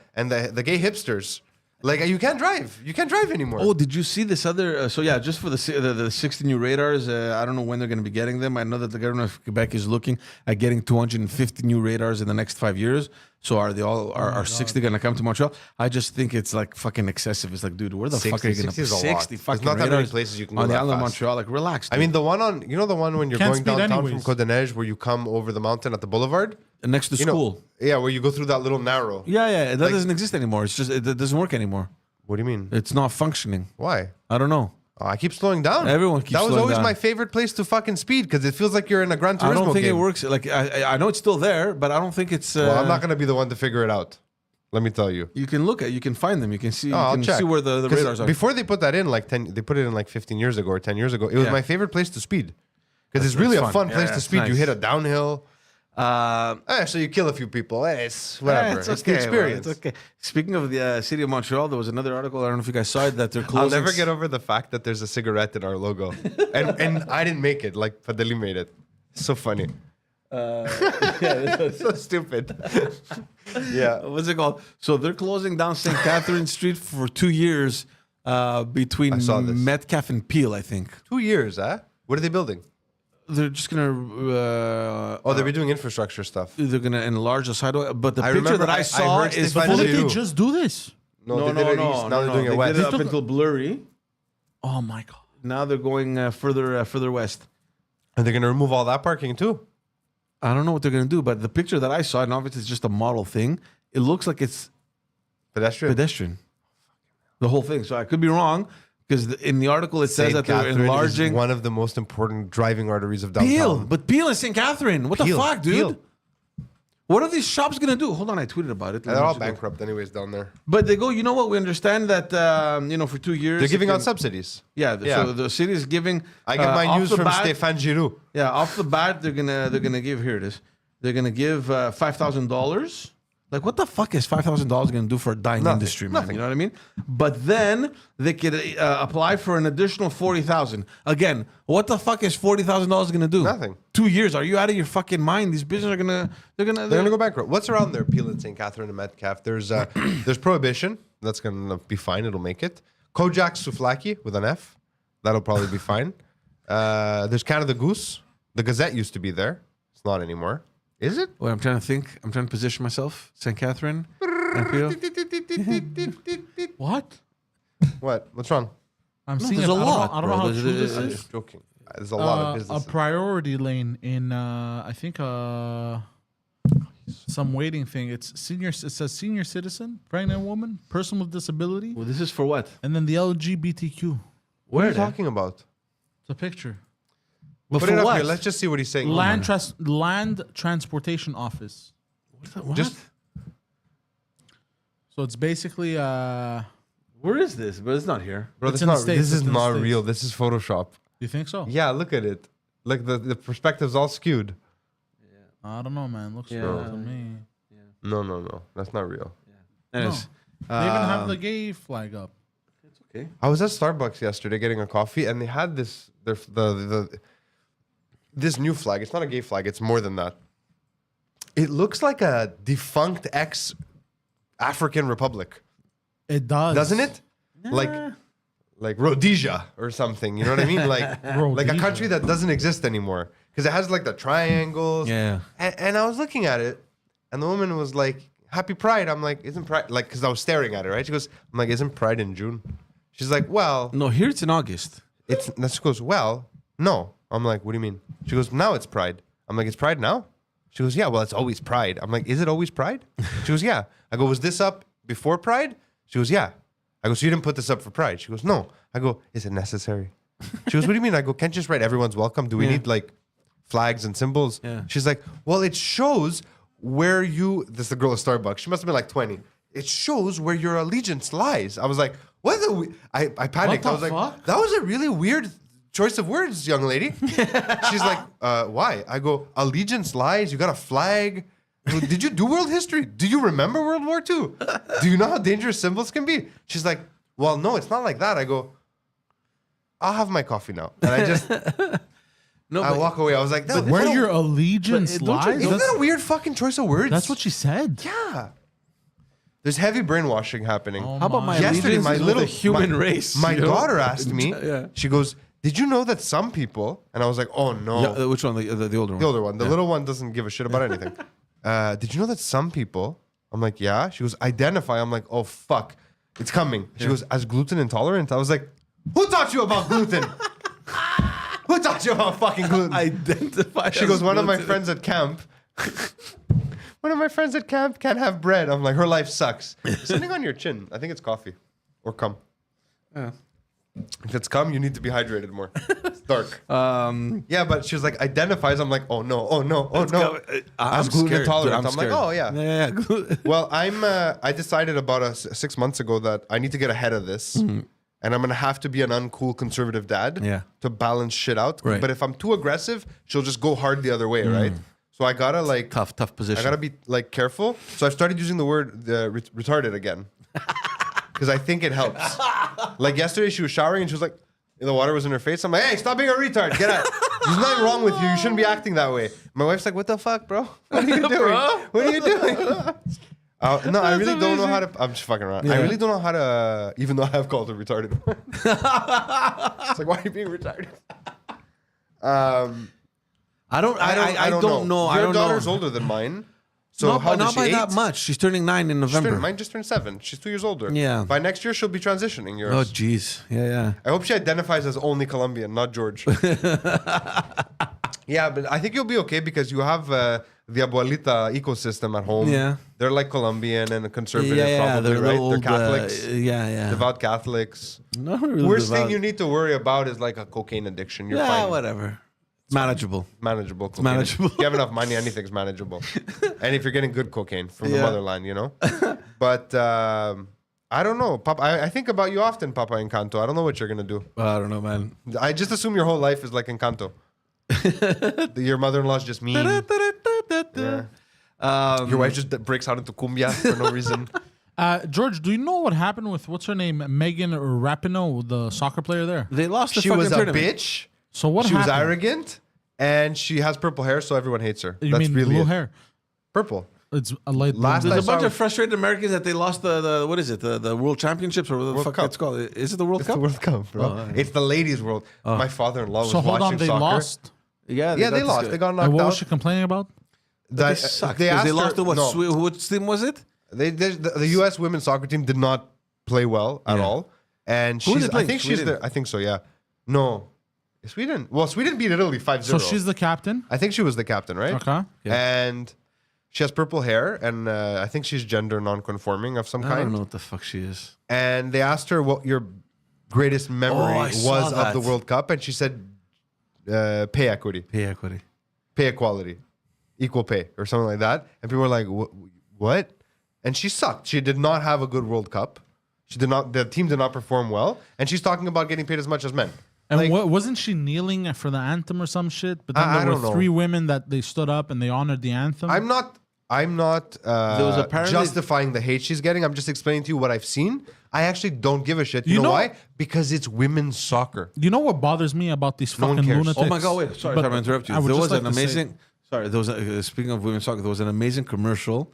gay hipsters, like you can't drive. You can't drive anymore. Oh, did you see this other? So yeah, just for the 60 new radars. I don't know when they're going to be getting them. I know that the government of Quebec is looking at getting 250 new radars in the next 5 years. So are they all are 60 going to come to Montreal? I just think it's like fucking excessive. It's like, dude, where the 60, fuck are you going to 60 put is a lot. 60 There's fucking not that many radars places you can go on the that island of fast. Montreal? Like, relax. I mean, the one when you're Can't going speed downtown anyways. from Côte des Neiges, where you come over the mountain at the boulevard, next to you know, school. yeah, where you go through that little narrow. Yeah, that Like- doesn't exist anymore. It's just it doesn't work anymore. What do you mean? It's not functioning. Why? I don't know. Oh, I keep slowing down. Everyone keeps That was slowing always down. my favorite place to fucking speed because it feels like you're in a Gran Turismo I don't think game. it works. Like I know it's still there, but I don't think it's. Well, I'm not gonna be the one to figure it out. Let me tell you. You can you can find them. You can see. I'll You can check. see where the 'Cause radars are. Before they put that in, they put it in like 15 years ago or 10 years ago. It was Yeah. my favorite place to speed because it's That's really a fun. fun Yeah, place to it's speed. You nice. hit a downhill. So you kill a few people. It's whatever. It's It's okay, the experience. It's okay. Speaking of the city of Montreal, there was another article. I don't know if you guys saw it that they're I'll closing. never get over the fact that there's a cigarette in our logo, and I didn't make it. Like Pantelis made it. It's so funny. So stupid. Yeah. What's it called? So they're closing down St. Catherine Street for 2 years between I saw this. Metcalfe and Peel, I think. 2 years, huh? What are they building? They're just gonna. They'll be doing infrastructure stuff. They're gonna enlarge the sidewalk. But the I picture remember that I I saw heard is Stefan Why fully. did they Giroux. just do this? No, they did it east. Now they're doing it west. They did it up until Blurry. Oh my god. Now they're going further west. And they're gonna remove all that parking too. I don't know what they're gonna do, but the picture that I saw, and obviously it's just a model thing. It looks like it's Pedestrian. pedestrian. The whole thing. So I could be wrong because in the article it says St. that they're Catherine enlarging is one of the most important driving arteries of downtown. Peel, but Peel and St. Catherine. What Peel, the fuck, dude? Peel. What are these shops gonna do? Hold on, I tweeted about it. And they're all bankrupt anyways down there. But they go. You know what? We understand that. For 2 years They're giving it out can- subsidies. Yeah, Yeah. So the city is giving. I get my off news the from bat- Stéphane Giroux. Yeah, off the bat, they're gonna give. Here it is. They're gonna give $5,000. Like, what the fuck is $5,000 gonna do for a dying Nothing. industry, man? Nothing. You know what I mean? But then they could apply for an additional $40,000. Again, what the fuck is $40,000 gonna do? Nothing. 2 years? Are you out of your fucking mind? These businesses are gonna. They're They're gonna go bankrupt. What's around there? Peel and St. Catherine and Metcalfe. There's Prohibition. That's gonna be fine. It'll make it. Kojak Souvlaki with an F. That'll probably be fine. There's Canada Goose. The Gazette used to be there. It's not anymore. Is it? Wait, I'm trying to think. I'm trying to position myself. St. Catherine. and Peel. What? What? What's wrong? I'm No, seeing there's it. a lot, I don't know bro. how true this I'm is. just joking. There's a lot of A businesses. priority lane in I think some waiting thing. It's senior. It says senior citizen, pregnant woman, person with disability, Well, this is for what? and then the LGBTQ. What are you then? talking about? It's a picture. But Put for it up what? here. Let's just see what he's saying. Land Transportation Office. What? Just So it's basically Where is this? But it's not here. bro, It's this, in the not, States, this it's is in the not States. real. This is Photoshop. You think so? Yeah, look at it. Like the perspective's all skewed. I don't know, man. Looks Yeah. real to me. No. That's not real. Anyways, They even have the gay flag up. okay. I was at Starbucks yesterday getting a coffee, and they had this this new flag. It's not a gay flag. It's more than that. It looks like a defunct ex-African republic, It doesn't it? Like Rhodesia or something. You know what I mean? Like a Rhodesia. country that doesn't exist anymore because it has like the triangles. Yeah. And I was looking at it, and the woman was like, "Happy Pride." I'm like, "Isn't Pride like?" Because I was staring at it, right? She goes, "I'm like, isn't Pride in June?" She's like, "Well, No, here it's in August. it's." She goes, "Well, no." I'm like, "What do you mean?" She goes, "Now it's Pride." I'm like, "It's Pride now?" She goes, "Yeah, well, it's always Pride." I'm like, "Is it always Pride?" She goes, "Yeah." I go, "Was this up before Pride?" She goes, "Yeah." I go, "So you didn't put this up for Pride?" She goes, "No." I go, "Is it necessary?" She goes, "What do you mean?" I go, "Can't you just write everyone's welcome? Do we need like flags and symbols?" Yeah. She's like, "Well, it shows where you." This is the girl at Starbucks. She must have been like 20. It shows where your allegiance lies. I was like, "What?" I panicked. the I was like, fuck? "That was a really weird choice of words, young lady." She's like, "Why?" I go, "Allegiance lies. You got a flag." I go, "Did you do world history? Do you remember World War II? Do you know how dangerous symbols can be?" She's like, "Well, no, it's not like that." I go, "I'll have my coffee now." And I just, No, I walk away. I was like, "That Where what a- your allegiance But don't you- lies? Isn't That's, that a weird fucking choice of words?" that's what she said. Yeah. There's heavy brainwashing happening. Oh how about my Yesterday, allegiance my is with little the human race? My you know? daughter asked me. Yeah. She goes, "Did you know that some people?" And I was like, "Oh no." Yeah, which one? The older one. The older one. The little one doesn't give a shit about anything. Did you know that some people? I'm like, "Yeah." She goes, "Identify." I'm like, "Oh fuck, it's coming." She goes, "As gluten intolerant." I was like, "Who taught you about gluten? Who taught you about fucking gluten?" Identify. She goes, "One of my friends at camp." One of my friends at camp can't have bread. I'm like, her life sucks. Sitting on your chin. I think it's coffee or cum. Yeah. If it's cum, you need to be hydrated more. It's dark. Yeah, but she was like, identifies. I'm like, oh no. I'm gluten scared, intolerant. dude, I'm like, oh yeah. Yeah. Well, I decided about 6 months ago that I need to get ahead of this. And I'm going to have to be an uncool conservative dad to balance shit out. Right. But if I'm too aggressive, she'll just go hard the other way, right? So I got to like... Tough position. I got to be like careful. So I've started using the word retarded again. Because I think it helps. Like yesterday, she was showering and she was like, the water was in her face. I'm like, hey, stop being a retard. Get out. There's nothing wrong with you. You shouldn't be acting that way. My wife's like, what the fuck, bro? What are you doing? What are you doing? No, I really don't know how to. I'm just fucking around. I really don't know how to. Even though I have called her retarded. It's like, why are you being retarded? I don't know. Your daughter's older than mine. So No, how but old is not she? by 8? that much. She's turning 9 in November. Mine just turned 7. She's 2 years older. Yeah. By next year, she'll be transitioning. Yours. Oh, jeez. Yeah. I hope she identifies as only Colombian, not George. Yeah, but I think you'll be okay because you have the abuelita ecosystem at home. Yeah. They're like Colombian and conservative, Yeah, probably, they're right? old, They're Catholics. yeah. Devout Catholics. Not really Worst devout. thing you need to worry about is like a cocaine addiction. You're Yeah, fine. whatever. It's manageable. Manageable. Cocaine. manageable. If you have enough money, anything's manageable. And if you're getting good cocaine from the Yeah. motherland, you know? But I don't know. Papa, I think about you often, Papa Encanto. I don't know what you're going to do. I don't know, man. I just assume your whole life is like Encanto. Your mother-in-law's just mean. Yeah. Your wife just breaks out into cumbia for no reason. George, do you know what happened with what's her name, Megan Rapinoe, the soccer player there? They lost the She fucking was a tournament. bitch. So what She was happened? arrogant, and she has purple hair, so everyone hates her. You That's mean really blue it. hair? Purple. It's a light blue. Last There's I a saw bunch her- of frustrated Americans that they lost the what is it? The World Championships or what the World fuck Cup. it's called? Is it the World It's Cup? the World Cup, bro. Oh, yeah. It's the ladies' world. My father-in-law was So hold watching on, they soccer. lost. Yeah, Yeah, they lost. They got knocked And what out. was she complaining about? They suck. They They, asked lost her- to what? no. Which team was it? The U.S. women's soccer team did not play well at all, and Who she's. did they play? I think she's Sweden? the. I think so. Yeah. No, Sweden. Well, Sweden beat Italy 5-0. So she's the captain. I think she was the captain, right? Okay. And she has purple hair, and I think she's gender non-conforming of some I kind. don't know what the fuck she is. And they asked her what your greatest memory I saw was of that. the World Cup, and she said pay equity, Pay equity. pay equality, equal pay, or something like that. And people were like, "What?" And she sucked. She did not have a good World Cup. She did not. The team did not perform well, and she's talking about getting paid as much as men. And Like- wasn't she kneeling for the anthem or some shit? But then I there don't were know. 3 women that they stood up and they honored the anthem. I'm not was apparently- justifying the hate she's getting. I'm just explaining to you what I've seen. I actually don't give a shit. You know why? Because it's women's soccer. You know what bothers me about these No one fucking cares. lunatics? Oh my god! Wait, sorry, But I'm interrupt you. I would There just was like an to say- amazing. Sorry, there was speaking of women's soccer. There was an amazing commercial.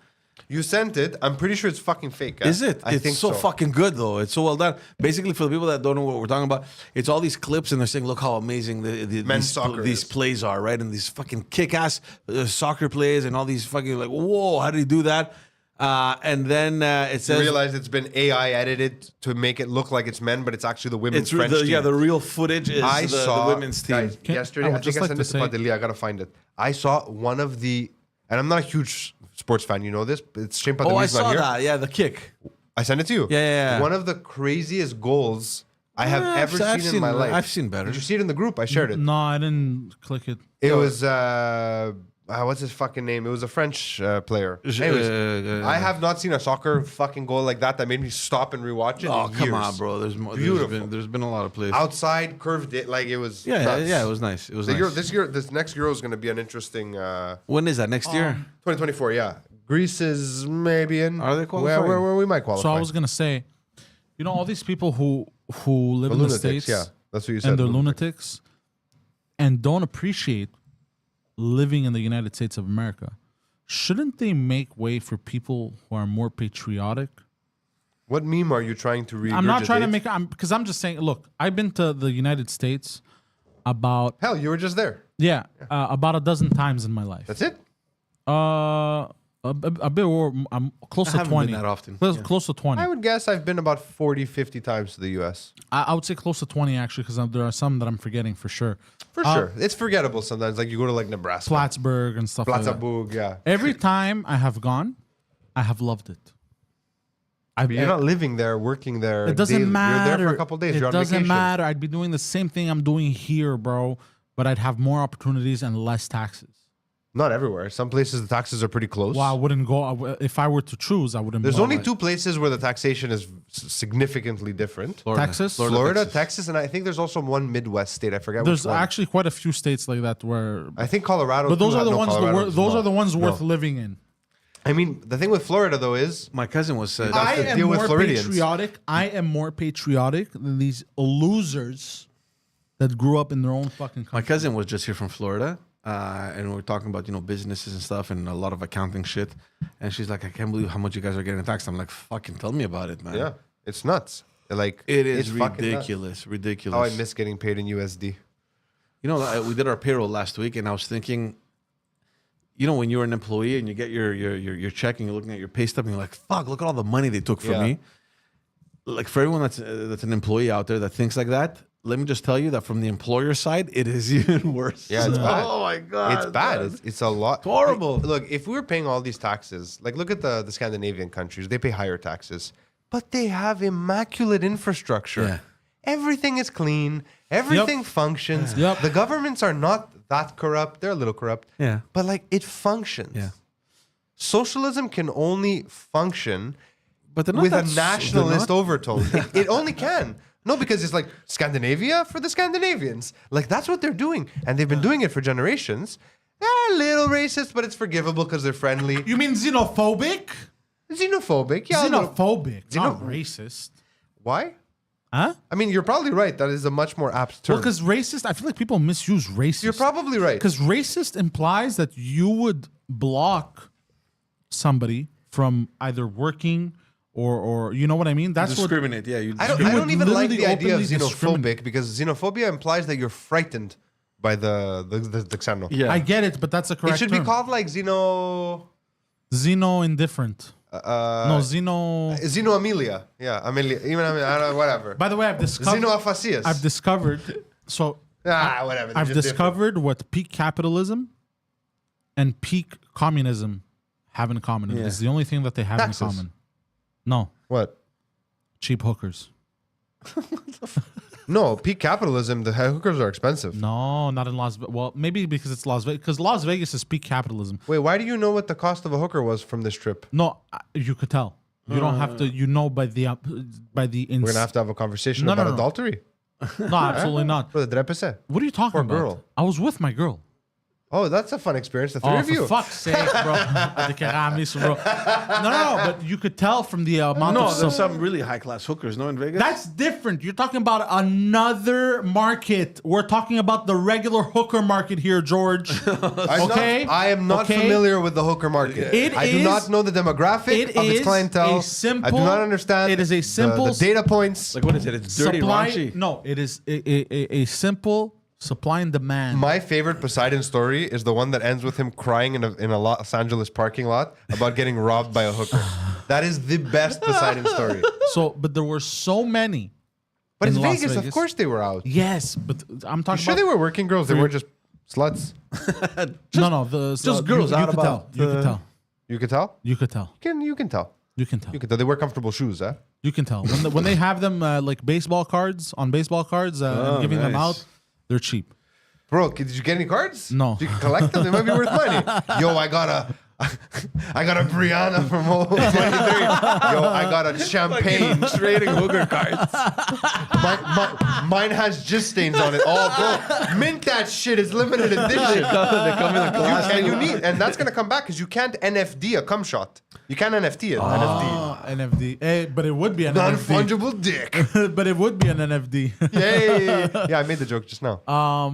You sent it. I'm pretty sure it's fucking fake. Is it? I It's think so fucking good though. It's so well done. Basically, for the people that don't know what we're talking about, it's all these clips and they're saying, "Look how amazing Men's these, soccer these is." plays are, right?" And these fucking kick-ass soccer plays and all these fucking like, whoa, how did he do that? And then it You says realize it's been AI edited to make it look like it's men, but it's actually the women's it's French team. the real footage is I the saw women's team. guys, yesterday. I I would think just I like sent to it to say- Pantelis. I gotta find it. I saw one of the, and I'm not a huge sports fan. You know this. But it's Shane Oh, I Pantelis not saw here. that. Yeah, the kick. I sent it to you. Yeah. One of the craziest goals I have Yeah, ever I've seen in my life. I've seen better. Did you see it in the group? I shared it. No, I didn't click it. It was what's his fucking name? It was a French player. Anyways, I have not seen a soccer fucking goal like that made me stop and rewatch it. Oh in come years. on, bro. There's more. Beautiful. There's been a lot of plays. Outside curved it like it was. Yeah, nuts. yeah, it was nice. It was nice. This next Euro is going to be an interesting. When is that? Next year? 2024, yeah. Greece is maybe in. Are they qualifying? Where we might qualify. So I was gonna say, you know, all these people who live the in the lunatics, states, yeah. That's what you said. and they're lunatics, and don't appreciate living in the United States of America. Shouldn't they make way for people who are more patriotic? What meme are you trying to regurgitate? I'm not trying to make. Because I'm just saying. Look, I've been to the United States about Hell, you were just there. about a dozen times in my life. That's it. A bit more. I'm close I to haven't 20. been that often. Close to 20. I would guess I've been about 40, 50 times to the U.S. I would say close to 20 actually, because there are some that I'm forgetting for sure. For sure. It's forgettable sometimes. Like you go to like Nebraska. Plattsburgh and stuff like that. Plattsburgh, yeah. Every time I have gone, I have loved it. But you're not living there, working there. It doesn't daily. matter. You're there for a couple of days. It You're on doesn't vacation. matter. I'd be doing the same thing I'm doing here, bro. But I'd have more opportunities and less taxes. Not everywhere. Some places the taxes are pretty close. Well, I wouldn't go. If I were to choose, I wouldn't. There's go only like- two places where the taxation is significantly different. Texas? Florida, Texas, and I think there's also one Midwest state. I forget There's which one. actually quite a few states like that where. I think Colorado. But those too. are the No, ones. Colorado does Those not. are the ones worth No. living in. I mean, the thing with Florida though is My cousin was. I to am deal with more Floridians. patriotic. I am more patriotic than these losers that grew up in their own fucking My country. cousin was just here from Florida, and we were talking about businesses and stuff and a lot of accounting shit. And she's like, I can't believe how much you guys are getting taxed. I'm like, fucking tell me about it, man. yeah, it's nuts. Like It is it's fucking nuts. ridiculous. How I miss getting paid in USD. We did our payroll last week, and I was thinking, when you're an employee and you get your check and you're looking at your pay stub and you're like, fuck, look at all the money they took from Yeah. me. Like for everyone that's an employee out there that thinks like that, let me just tell you that from the employer side, it is even worse. Yeah, it's bad. Oh my god, It's bad. man. It's a lot. It's horrible. Like, look, if we were paying all these taxes, like look at the Scandinavian countries, they pay higher taxes, but they have immaculate infrastructure. Yeah. Everything is clean. Everything functions. Yep. The governments are not that corrupt. They're a little corrupt. Yeah. But like it functions. Yeah. Socialism can only function But they're not with a that s- nationalist they're not- overtone. It only can. No, because it's like Scandinavia for the Scandinavians. Like that's what they're doing. And they've been doing it for generations. They're a little racist, but it's forgivable because they're friendly. You mean xenophobic? Xenophobic. Yeah. a little- Xenophobic, not Xeno- racist. Why? Huh? I mean, you're probably right. That is a much more apt term. Well, because racist, I feel like people misuse racist. You're probably right. Because racist implies that you would block somebody from either working or you know what I mean? That's what. discriminate. Yeah, you I discriminate. don't would even like the literally idea of openly discriminate. xenophobic because xenophobia implies that you're frightened by the xeno. Yeah. I get it, but that's a correct It should term. be called like xeno Xeno-indifferent. No, xeno. Xeno Amelia. Yeah, Amelia. Even I don't know, whatever. By the way, I've discovered. Xenoaphasias. I've discovered. So whatever. I've they're just discovered what peak capitalism and peak communism have in common. Yeah. It's the only thing that they have Taxes. in common. No, different. What? cheap hookers. No, peak capitalism. The hookers are expensive. No, not in Las Vegas. Well, maybe because it's Las Vegas. Because Las Vegas is peak capitalism. Wait, why do you know what the cost of a hooker was from this trip? No, you could tell. You don't have to. You know by the We're gonna have to have a conversation No, about no, no. adultery. No, absolutely not. Brother, did I say? What are you talking Poor about? girl. I was with my girl. Oh, that's a fun experience. The three Oh, of you. for fuck's sake, bro. Bro. No, but you could tell from the amount No, of there's some really high class hookers. No, in Vegas. That's different. You're talking about another market. We're talking about the regular hooker market here, George. Okay? I am not Okay? familiar with the hooker market. It I do is- not know the demographic It of its is clientele. a simple. I do not understand. It is a simple the data points. like what is it? It's dirty supply. raunchy. No, it is a simple supply and demand. My favorite Poseidon story is the one that ends with him crying in a Los Angeles parking lot about getting robbed by a hooker. That is the best Poseidon story. So, but there were so many. But in it's Las Vegas, of Vegas. course they were out. Yes, but I'm You talking sure about. they were working girls? They weren't just sluts. No, the girls you out could about tell. You could tell. You could tell. You could tell. You can tell. You can tell. You can tell. They wear comfortable shoes, huh? You can tell when they have them like baseball cards and giving them nice. out. They're cheap. Bro, did you get any cards? No. You can collect them. They might be worth money. Yo, I got a Brianna from 23. Yo, I got a champagne. Trading hooker cards. Mine has just stains on it. Oh, bro, mint that shit. It's limited edition. They come in a glass. And that's gonna come back because you can't NFD a cum shot. You can't NFT it. NFD. But it would be an NFT. NFD. Non-fungible dick. But it would be an NFD. Yay! Yeah, I made the joke just now.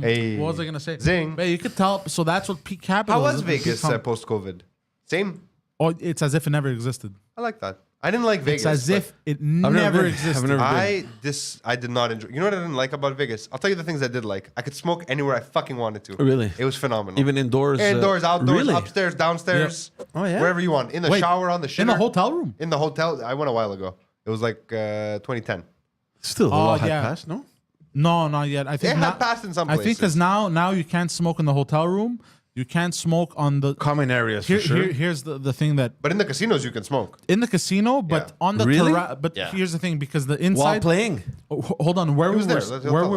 Hey. What was I gonna say? Zing. But you could tell. So that's what peak How capitalism. was Vegas post-COVID? Same. Oh, it's as if it never existed. I like that. I didn't like Vegas. It's as but if it never existed. I did not enjoy. You know what I didn't like about Vegas? I'll tell you the things I did like. I could smoke anywhere I fucking wanted to. Really? It was phenomenal. Even indoors. Indoors, outdoors, really? upstairs, downstairs. Oh, yeah? Wherever you want. In the Wait, shower, on the shitter. in the hotel room. In the hotel. I went a while ago. It was like 2010. Still, a Oh, lot had yeah. passed, no? No, not yet. I think It had passed in some I think places. because now you can't smoke in the hotel room. You can't smoke on the Common areas for sure. Here's the thing that But in the casinos, you can smoke. in the casino, but Yeah. on the Really? but Yeah. here's the thing because the While inside playing. hold on where we was were there. He'll tell us. where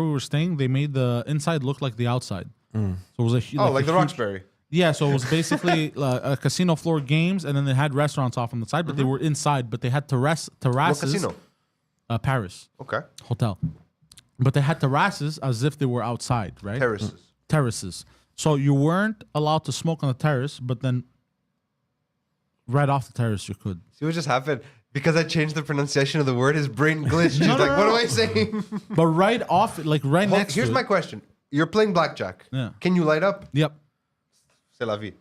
we were staying they made the inside look like the outside. So it was Like the huge- Roxbury. Yeah, so it was basically a casino floor games, and then they had restaurants off on the side, but they were inside. But they had terraces. What casino? Paris Okay. hotel, but they had terraces as if they were outside, right? Terraces. Terraces. So you weren't allowed to smoke on the terrace, but then right off the terrace you could. See what just happened? Because I changed the pronunciation of the word, his brain glitched. He's No, no, like, no, what no. am I saying? But right off, like right next. Here's to my it, question. You're playing blackjack. Yeah. Can you light up? Yep. C'est la vie.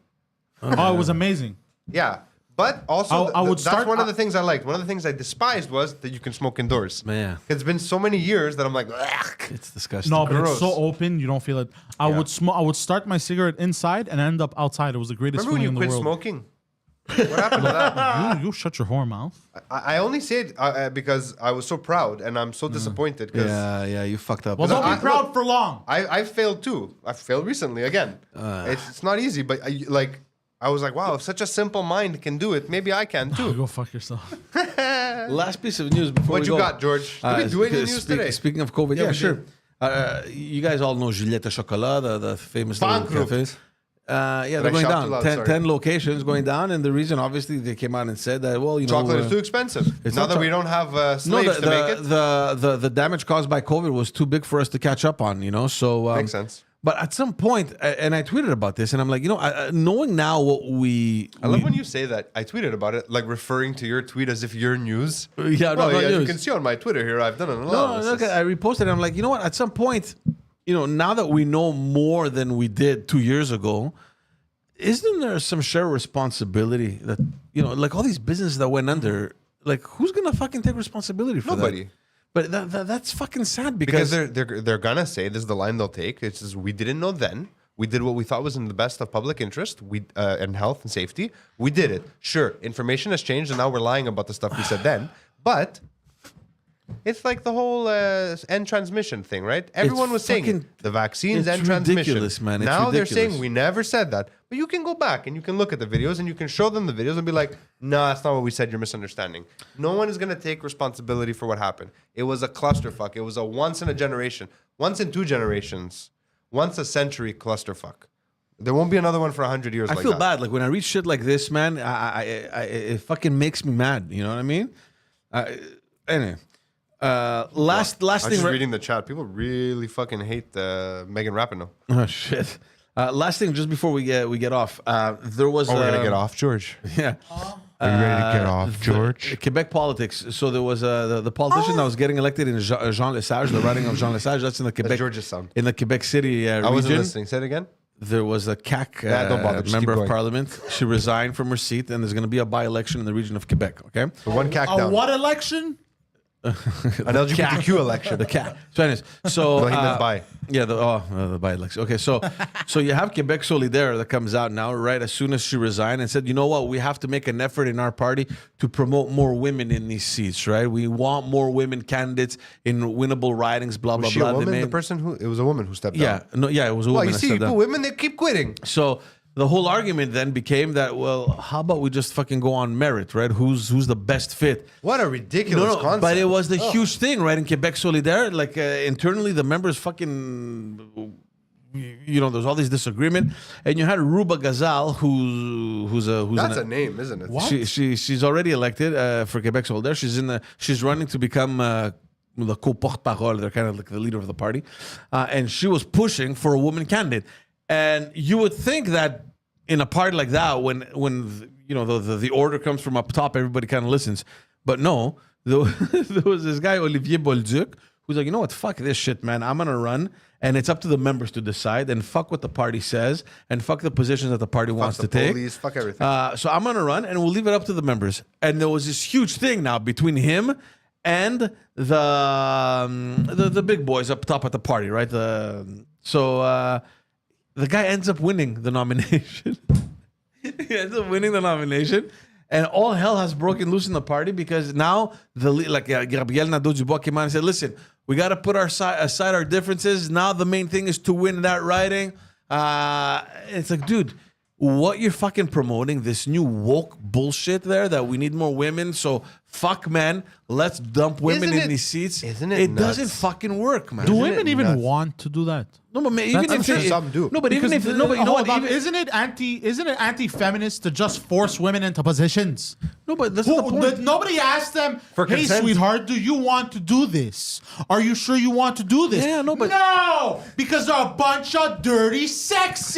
Oh, it was amazing. Yeah. But also, I would that's start- one of the things I liked. One of the things I despised was that you can smoke indoors. Man. It's been so many years that I'm like, ugh. It's disgusting. No, but Gross. it's so open, you don't feel it. I would I would start my cigarette inside and end up outside. It was the greatest Remember when feeling you in the quit world. smoking? What happened to that? You shut your whore mouth. I only say it because I was so proud and I'm so disappointed because Yeah, you fucked up. Well, don't I- be proud for long. I failed too. I failed recently again. It's not easy, but I was like, wow, if such a simple mind can do it, maybe I can too. Go fuck yourself. Last piece of news before What we you go. got, George? Did we do any news today? Speaking of COVID, yeah, we sure. You guys all know Juliette Chocolat, the famous little Bankrupt. cafes. Yeah, Did they're I going shout down. too loud? 10 Sorry. 10 locations going down, and the reason, obviously, they came out and said that, well, you Chocolate know, is too expensive. it's Now not that cho- we don't have no, slaves to make it. the damage caused by COVID was too big for us to catch up on, you know. So Makes sense. But at some point, and I tweeted about this, and I'm like, you know, knowing now what I love when you say that. I tweeted about it, like referring to your tweet as if you're news. Yeah, no, Well, not you news. can see on my Twitter here, I've done an No, analysis. look, I reposted it. I'm like, you know what? At some point, you know, now that we know more than we did 2 years ago, isn't there some shared responsibility that, you know, like all these businesses that went under, like who's gonna fucking take responsibility for Nobody. that? But that's fucking sad Because because they're gonna say this is the line they'll take. It's just, we didn't know then. We did what we thought was in the best of public interest. And health and safety. We did it. Sure, information has changed, and now we're lying about the stuff we said then. But it's like the whole end transmission thing, right? Everyone was saying fucking- it. The vaccines it's end transmission. ridiculous, man. It's now they're ridiculous. saying we never said that. But you can go back and you can look at the videos and you can show them the videos and be like, no, that's not what we said. You're misunderstanding. No one is going to take responsibility for what happened. It was a clusterfuck. It was a once in a generation, once in 2 generations, once a century clusterfuck. There won't be another one for 100 years I like feel that. bad. Like when I read shit like this, man, it fucking makes me mad. You know what I mean? Anyway, last I'm thing. just reading the chat. People really fucking hate Megan Rapinoe. Oh shit. Last thing, just before we get off, there was. Oh, we're going to get off, George. Yeah. Are you ready to get off, George? Quebec politics. So there was the politician that was getting elected in Jean Lesage, the riding of Jean Lesage. That's in the Quebec. George's son. In the Quebec City I wasn't region. listening. Say it again. There was a CAC don't bother, just member keep of going. parliament. She resigned from her seat, and there's going to be a by-election in the region of Quebec. Okay. So one CAC A down. what election? An LGBTQ election. The CAC. So, anyways, so No, he meant by. Yeah, the by-election. Okay, so you have Quebec Solidaire that comes out now, right? As soon as she resigned and said, you know what, we have to make an effort in our party to promote more women in these seats, right? We want more women candidates in winnable ridings, blah, blah, Was she blah. a They woman? made- The person who... It was a woman who stepped yeah, down. no, yeah, it was a Well, woman. you that see, stepped down. women, they keep quitting. So the whole argument then became that, well, how about we just fucking go on merit, right? Who's the best fit? What a ridiculous concept. But it was the huge thing, right? In Quebec Solidaire, like internally, the members fucking, you know, there's all this disagreement, and you had Ruba Gazal, who's That's a name, isn't it? She's already elected for Quebec Solidaire. She's running to become the co-porte-parole. They're kind of like the leader of the party, and she was pushing for a woman candidate. And you would think that in a party like that, when you know the order comes from up top, everybody kind of listens. But no, there was this guy Olivier Bolduc who's like, you know what, fuck this shit, man. I'm gonna run, and it's up to the members to decide, and fuck what the party says, and fuck the positions that the party wants Fuck to the take. police, fuck everything. So I'm gonna run, and we'll leave it up to the members. And there was this huge thing now between him and the big boys up top at the party, right? The guy ends up winning the nomination. He ends up winning the nomination, and all hell has broken loose in the party because now Gabriel Nadeau-Dubois came out and said, "Listen, we got to put aside our differences. Now the main thing is to win that riding." It's like, dude, what you're fucking promoting, this new woke bullshit there that we need more women. So fuck men, let's dump women Isn't in it- these seats. isn't it doesn't nuts? fucking work, man. Do Isn't women it even nuts? want to do that? No, but even I'm if sure some do. No, but even if no, but you know hold what? on, isn't it anti-feminist to just force women into positions? No, but that's not the point. Nobody asked them, For hey, consent. sweetheart, do you want to do this? Are you sure you want to do this? Yeah, no, but- No! Because they're a bunch of dirty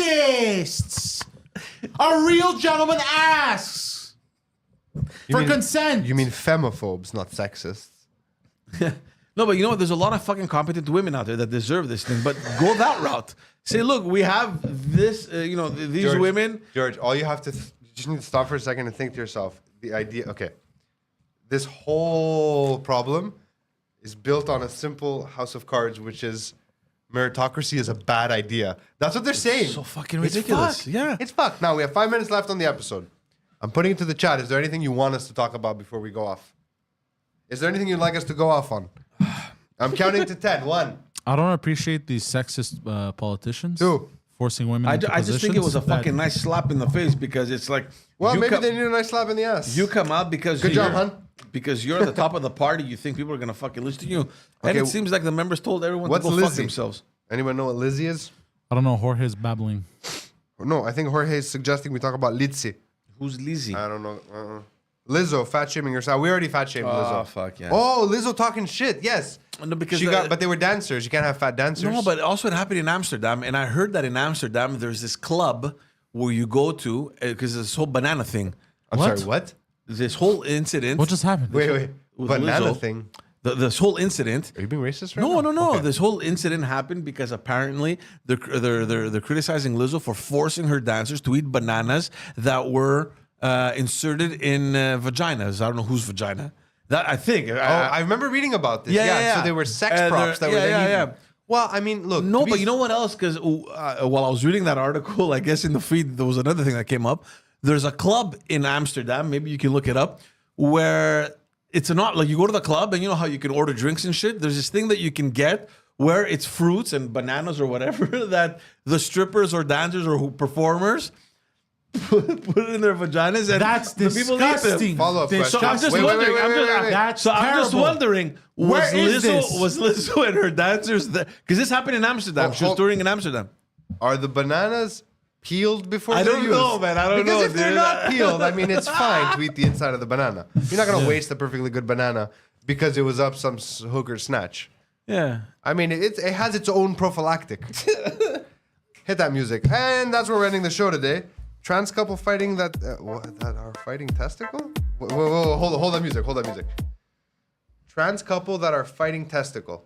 sexists. A real gentleman asks for consent. You mean femophobes, not sexists. No, but you know what? There's a lot of fucking competent women out there that deserve this thing. But go that route. Say, look, we have this. These George, women. George, all you have to you just need to stop for a second and think to yourself. The idea, okay, this whole problem is built on a simple house of cards, which is meritocracy is a bad idea. That's what they're saying. So fucking It's ridiculous. fucked. Yeah. It's fucked. Now we have 5 minutes left on the episode. I'm putting it to the chat. Is there anything you want us to talk about before we go off? Is there anything you'd like us to go off on? I'm counting to 10. 1, I don't appreciate these sexist politicians 2. forcing women I into just think it was a positions fucking that- nice slap in the face because it's like. Well, you maybe come- they need a nice slap in the ass. You come out because Good job, you're- hon. Because you're at the top of the party, you think people are gonna fucking listen to you, and Okay, it seems like the members told everyone what's to go fuck Lizzie? themselves. Anyone know what Lizzie is? I don't know, Jorge's babbling. No, I think Jorge is suggesting we talk about Litzy. Who's Lizzie? I don't know. Lizzo, fat shaming herself. We already fat shamed Oh Lizzo. fuck yeah. Oh, Lizzo talking shit. Yes. No, because She got, but they were dancers. You can't have fat dancers. No, but also it happened in Amsterdam, and I heard that in Amsterdam there's this club where you go to because this whole banana thing. I'm What? sorry. What? This whole incident. What just happened? Wait. with Banana Lizzo, thing. This whole incident. Are you being racist right now? No. Okay. This whole incident happened because apparently they're criticizing Lizzo for forcing her dancers to eat bananas that were inserted in vaginas. I don't know whose vagina. That I think. Oh, I remember reading about this. Yeah. So they were sex And props that they're- were then yeah. eaten. Well, I mean, look. No, to be but you know what else? Because while I was reading that article, I guess in the feed there was another thing that came up. There's a club in Amsterdam. Maybe you can look it up, where it's not like you go to the club and you know how you can order drinks and shit. There's this thing that you can get where it's fruits and bananas or whatever that the strippers or dancers or performers put it in their vaginas and That's the people eat them. disgusting. Follow-up question. So I'm just Wait, wait, wondering. wait, I'm wait, just- wait, wait. That's So I'm just terrible. wondering, Where is this? Was Lizzo and her dancers because this happened in Amsterdam? Oh, She was hold- touring in Amsterdam. Are the bananas peeled before I they're don't used? know, man. I don't because know, if they're dude. not peeled, I mean, it's fine to eat the inside of the banana. You're not going to waste a perfectly good banana because it was up some hooker snatch. Yeah. I mean, it has its own prophylactic. Hit that music. And that's where we're ending the show today. Trans couple fighting that are fighting testicle? Whoa, hold that music. Trans couple that are fighting testicle.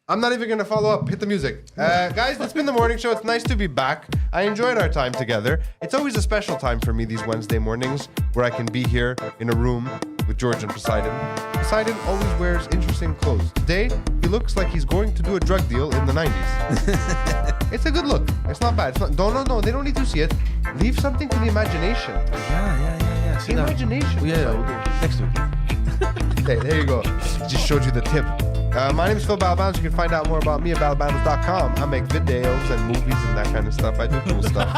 I'm not even going to follow up. Hit the music. Guys, it's been the morning show. It's nice to be back. I enjoyed our time together. It's always a special time for me these Wednesday mornings where I can be here in a room with George and Poseidon. Poseidon always wears interesting clothes. Today, he looks like he's going to do a drug deal in the 90s. It's a good look. It's not bad. It's not, no, they don't need to see it. Leave something to the imagination. Yeah. The imagination. Yeah, we'll do it next week. There you go. Just showed you the tip. My name is Phil Balabanos. You can find out more about me at balabanos.com. I make videos and movies and that kind of stuff. I do cool stuff.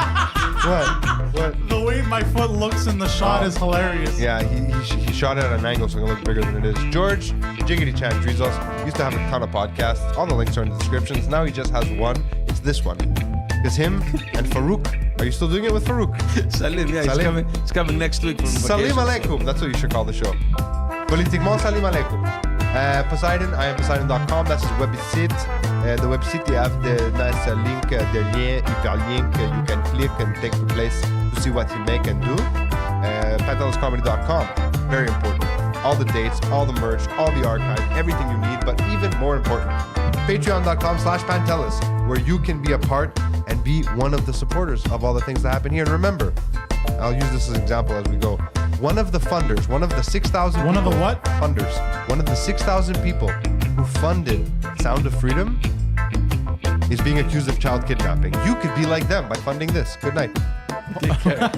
What? The way my foot looks in the shot is hilarious. Yeah, he shot it at an angle so it can look bigger than it is. George, Jiggity Chan Drizos, used to have a ton of podcasts. All the links are in the descriptions. Now he just has one. It's this one. It's him and Farouk. Are you still doing it with Farouk? Salim, yeah, Salim. He's coming next week from Salim vacation. alaikum. That's what you should call the show. Politiquement Salim alaikum. Poseidon, I am Poseidon.com. That's his website. The website, you have the nice link, the lien, hyperlink. You can click and take the place to see what he make and do. Panteliscomedy.com. Very important. All the dates, all the merch, all the archive, everything you need, but even more important, patreon.com/Pantelis, where you can be a part and be one of the supporters of all the things that happen here. And remember, I'll use this as an example as we go. One of the funders, one of the 6,000 One of the people- what? Funders. One of the 6,000 people who funded Sound of Freedom is being accused of child kidnapping. You could be like them by funding this. Good night. Take care.